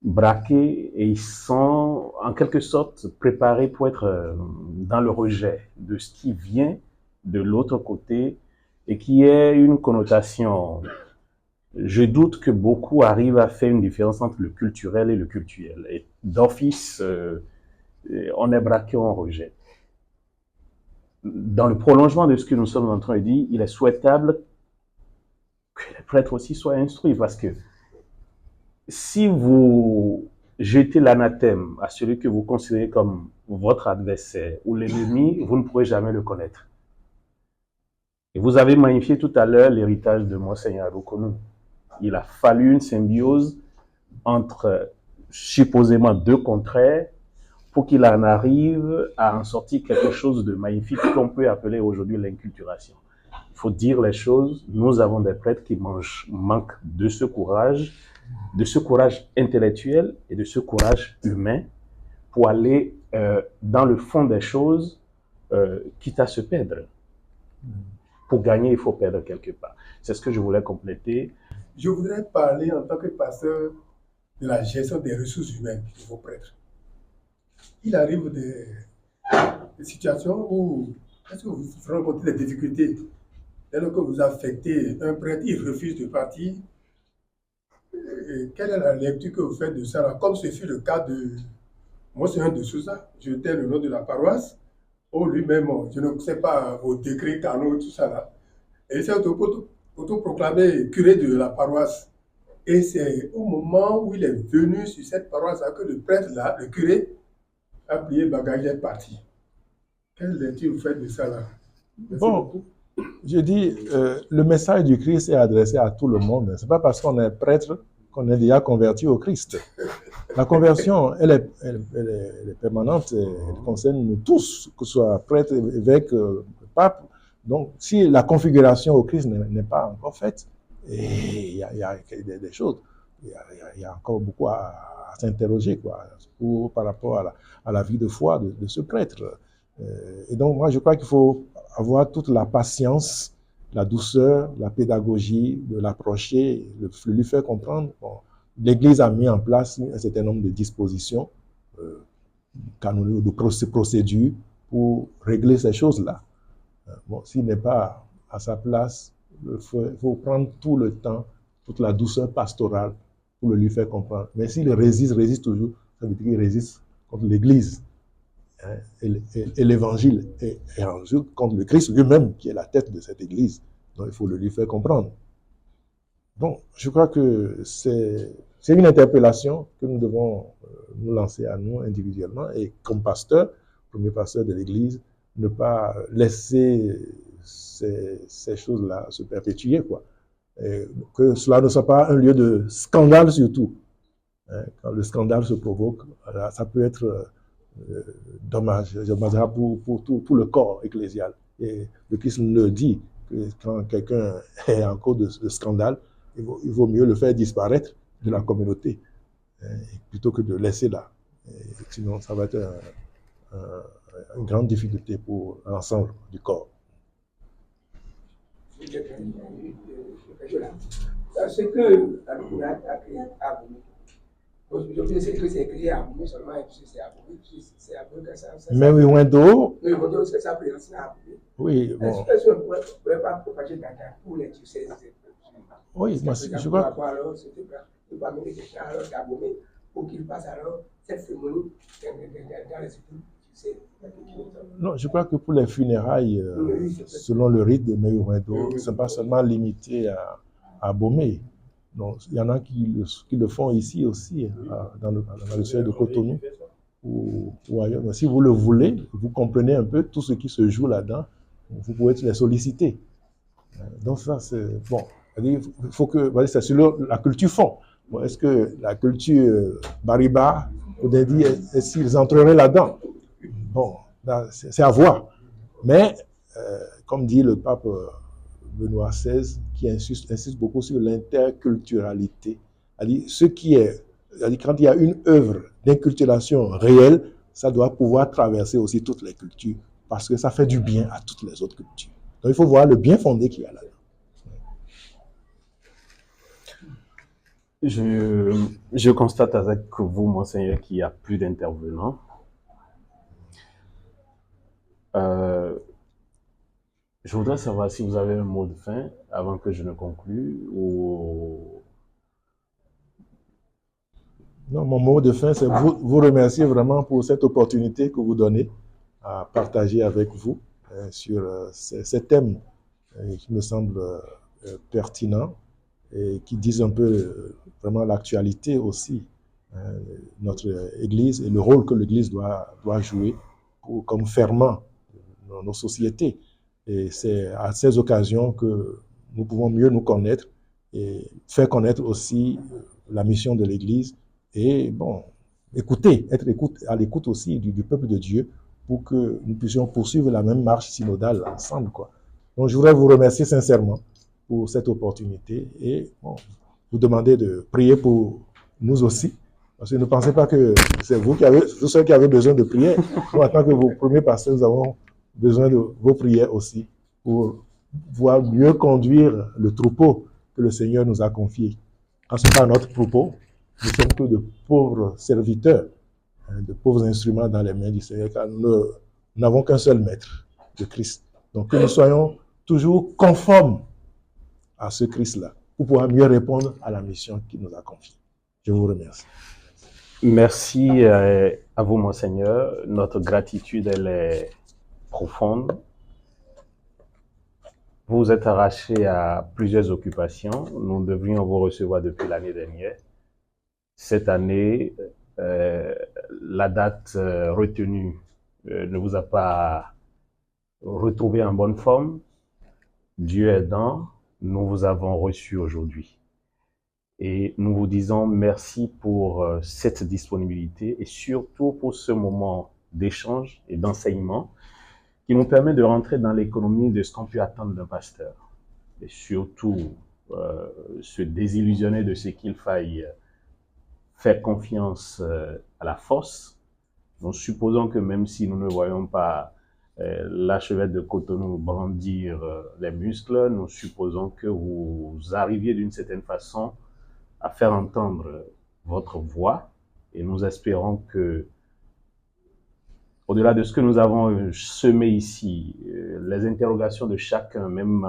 braqués et ils sont en quelque sorte préparés pour être dans le rejet de ce qui vient de l'autre côté et qui est une connotation. Je doute que beaucoup arrivent à faire une différence entre le culturel et le cultuel. Et d'office, on est braqué, on rejette. Dans le prolongement de ce que nous sommes en train de dire, il est souhaitable que les prêtres aussi soient instruits, parce que si vous jetez l'anathème à celui que vous considérez comme votre adversaire ou l'ennemi, vous ne pourrez jamais le connaître. Et vous avez magnifié tout à l'heure l'héritage de Monseigneur Arukonou. Il a fallu une symbiose entre supposément deux contraires pour qu'il en arrive à en sortir quelque chose de magnifique qu'on peut appeler aujourd'hui l'inculturation. Il faut dire les choses, nous avons des prêtres qui manquent de ce courage intellectuel et de ce courage humain pour aller dans le fond des choses, quitte à se perdre. Pour gagner, il faut perdre quelque part. C'est ce que je voulais compléter. Je voudrais parler en tant que pasteur de la gestion des ressources humaines de vos prêtres. Il arrive des situations où est-ce que vous rencontrez des difficultés dès lors que vous affectez un prêtre, il refuse de partir. Et quelle est la lecture que vous faites de ça, comme ce fut le cas de Monseigneur de Souza, je tais le nom de la paroisse, où lui-même, je ne sais pas, au décret, canot, tout ça là, et il s'est autoproclamé curé de la paroisse. Et c'est au moment où il est venu sur cette paroisse-là que le prêtre là, le curé, a plié le bagage et est parti. Quelle lecture vous faites de ça là? Merci beaucoup. Je dis, le message du Christ est adressé à tout le monde. Ce n'est pas parce qu'on est prêtre qu'on est déjà converti au Christ. La conversion, elle est permanente, elle concerne nous tous, que ce soit prêtre, évêque, pape. Donc, si la configuration au Christ n'est pas encore faite, il y a des choses, il y a encore beaucoup à s'interroger par rapport à la vie de foi de ce prêtre. Et donc, moi, je crois qu'il faut avoir toute la patience la douceur, la pédagogie, de l'approcher, de lui faire comprendre. Bon, l'Église a mis en place un certain nombre de dispositions canoniques, de procédures pour régler ces choses-là. Bon, s'il n'est pas à sa place, il faut prendre tout le temps, toute la douceur pastorale pour le lui faire comprendre. Mais s'il résiste toujours, ça veut dire qu'il résiste contre l'Église, hein, et l'Évangile, et ensuite contre le Christ lui-même, qui est la tête de cette Église. Donc il faut le lui faire comprendre. Bon, je crois que c'est une interpellation que nous devons nous lancer à nous individuellement, et comme pasteur, premier pasteur de l'Église, ne pas laisser ces choses-là se perpétuer, quoi. Et que cela ne soit pas un lieu de scandale surtout. Hein, quand le scandale se provoque, ça peut être dommageable pour tout le corps ecclésial. Et le Christ le dit, que quand quelqu'un est en cause de scandale, il vaut mieux le faire disparaître de la communauté, hein, plutôt que de laisser là. Et sinon, ça va être une grande difficulté pour l'ensemble du corps. Parce que la Bible a créé Aboumé. Je sais que c'est écrit Aboumé seulement, et puis c'est Aboumé que ça. Mais oui, Wendo. Oui, Wendo, c'est ça, c'est Aboumé. Oui, bon. Est-ce qu'on ne pourrait pas propager Dakar pour les diocèses? Oui, moi, je crois. Alors, c'était pas amener quelqu'un alors d'Abomey pour qu'il passe alors cette cérémonie dans les églises. Non, je crois que pour les funérailles, selon le rite de Meurendo, ce n'est pas seulement limité à Abomey. Donc, il y en a qui le font ici aussi, dans le ciel de Cotonou ou ailleurs. Mais si vous le voulez, vous comprenez un peu tout ce qui se joue là-dedans, vous pouvez les solliciter. Donc ça, c'est bon. Il faut que, c'est sur la culture fond. Bon, est-ce que la culture Bariba, Odedi, est-ce qu'ils entreraient là-dedans? Bon, c'est à voir. Mais, comme dit le pape Benoît XVI, qui insiste beaucoup sur l'interculturalité, quand il y a une œuvre d'inculturation réelle, ça doit pouvoir traverser aussi toutes les cultures, parce que ça fait du bien à toutes les autres cultures. Donc il faut voir le bien fondé qu'il y a là-dedans. Je constate avec vous, Monseigneur, qu'il n'y a plus d'intervenants. Je voudrais savoir si vous avez un mot de fin avant que je ne conclue ou... Non, mon mot de fin, c'est vous remercier vraiment pour cette opportunité que vous donnez à partager avec vous sur ces thèmes qui me semblent pertinents et qui disent un peu vraiment l'actualité aussi, notre Église et le rôle que l'Église doit jouer comme ferment dans nos sociétés. Et c'est à ces occasions que nous pouvons mieux nous connaître et faire connaître aussi la mission de l'Église et bon, être à l'écoute aussi du peuple de Dieu pour que nous puissions poursuivre la même marche synodale ensemble, quoi. Donc je voudrais vous remercier sincèrement pour cette opportunité et bon, vous demander de prier pour nous aussi, parce que ne pensez pas que c'est vous ceux qui avez besoin de prière. Nous, en tant que vos premiers pasteurs, nous avons besoin de vos prières aussi pour pouvoir mieux conduire le troupeau que le Seigneur nous a confié. Quand ce n'est pas notre troupeau, nous sommes que de pauvres serviteurs, de pauvres instruments dans les mains du Seigneur, car nous n'avons qu'un seul maître, le Christ. Donc que nous soyons toujours conformes à ce Christ-là, pour pouvoir mieux répondre à la mission qu'il nous a confiée. Je vous remercie. Merci à vous, Monseigneur. Notre gratitude, elle est profonde. Vous vous êtes arraché à plusieurs occupations. Nous devrions vous recevoir depuis l'année dernière. Cette année, la date retenue ne vous a pas retrouvé en bonne forme. Dieu aidant, nous vous avons reçu aujourd'hui. Et nous vous disons merci pour cette disponibilité et surtout pour ce moment d'échange et d'enseignement qui nous permet de rentrer dans l'économie de ce qu'on peut attendre d'un pasteur. Et surtout, se désillusionner de ce qu'il faille faire confiance à la force. Nous supposons que même si nous ne voyons pas l'archevêque de Cotonou brandir les muscles, nous supposons que vous arriviez d'une certaine façon à faire entendre votre voix et nous espérons que, au-delà de ce que nous avons semé ici, les interrogations de chacun, même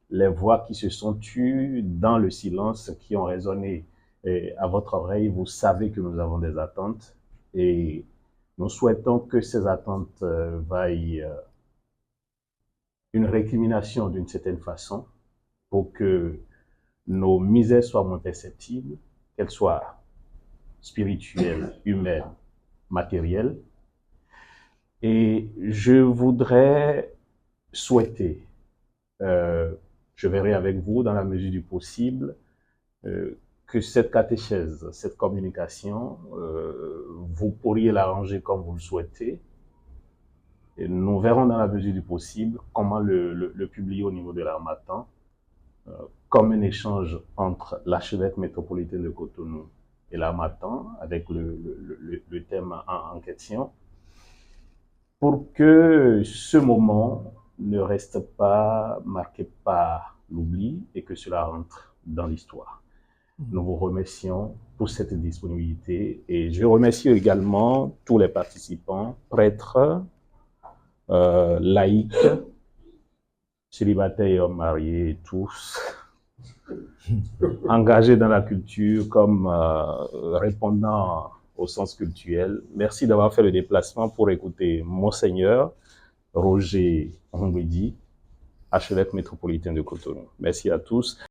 les voix qui se sont tues dans le silence, qui ont résonné à votre oreille, vous savez que nous avons des attentes et nous souhaitons que ces attentes vaillent une récrimination d'une certaine façon pour que nos misères soient moins perceptibles, qu'elles soient spirituelles, humaines, matérielles. Et je voudrais souhaiter, je verrai avec vous dans la mesure du possible, que cette catéchèse, cette communication, vous pourriez l'arranger comme vous le souhaitez. Et nous verrons dans la mesure du possible comment le publier au niveau de l'Harmattan, comme un échange entre l'archevêque métropolitain de Cotonou et l'Harmattan, avec le thème en question, pour que ce moment ne reste pas marqué par l'oubli et que cela rentre dans l'histoire. Nous vous remercions pour cette disponibilité et je remercie également tous les participants, prêtres, laïcs, célibataires et hommes mariés, tous engagés dans la culture comme répondant au sens culturel. Merci d'avoir fait le déplacement pour écouter Monseigneur Roger Ongwedi, archevêque métropolitain de Cotonou. Merci à tous.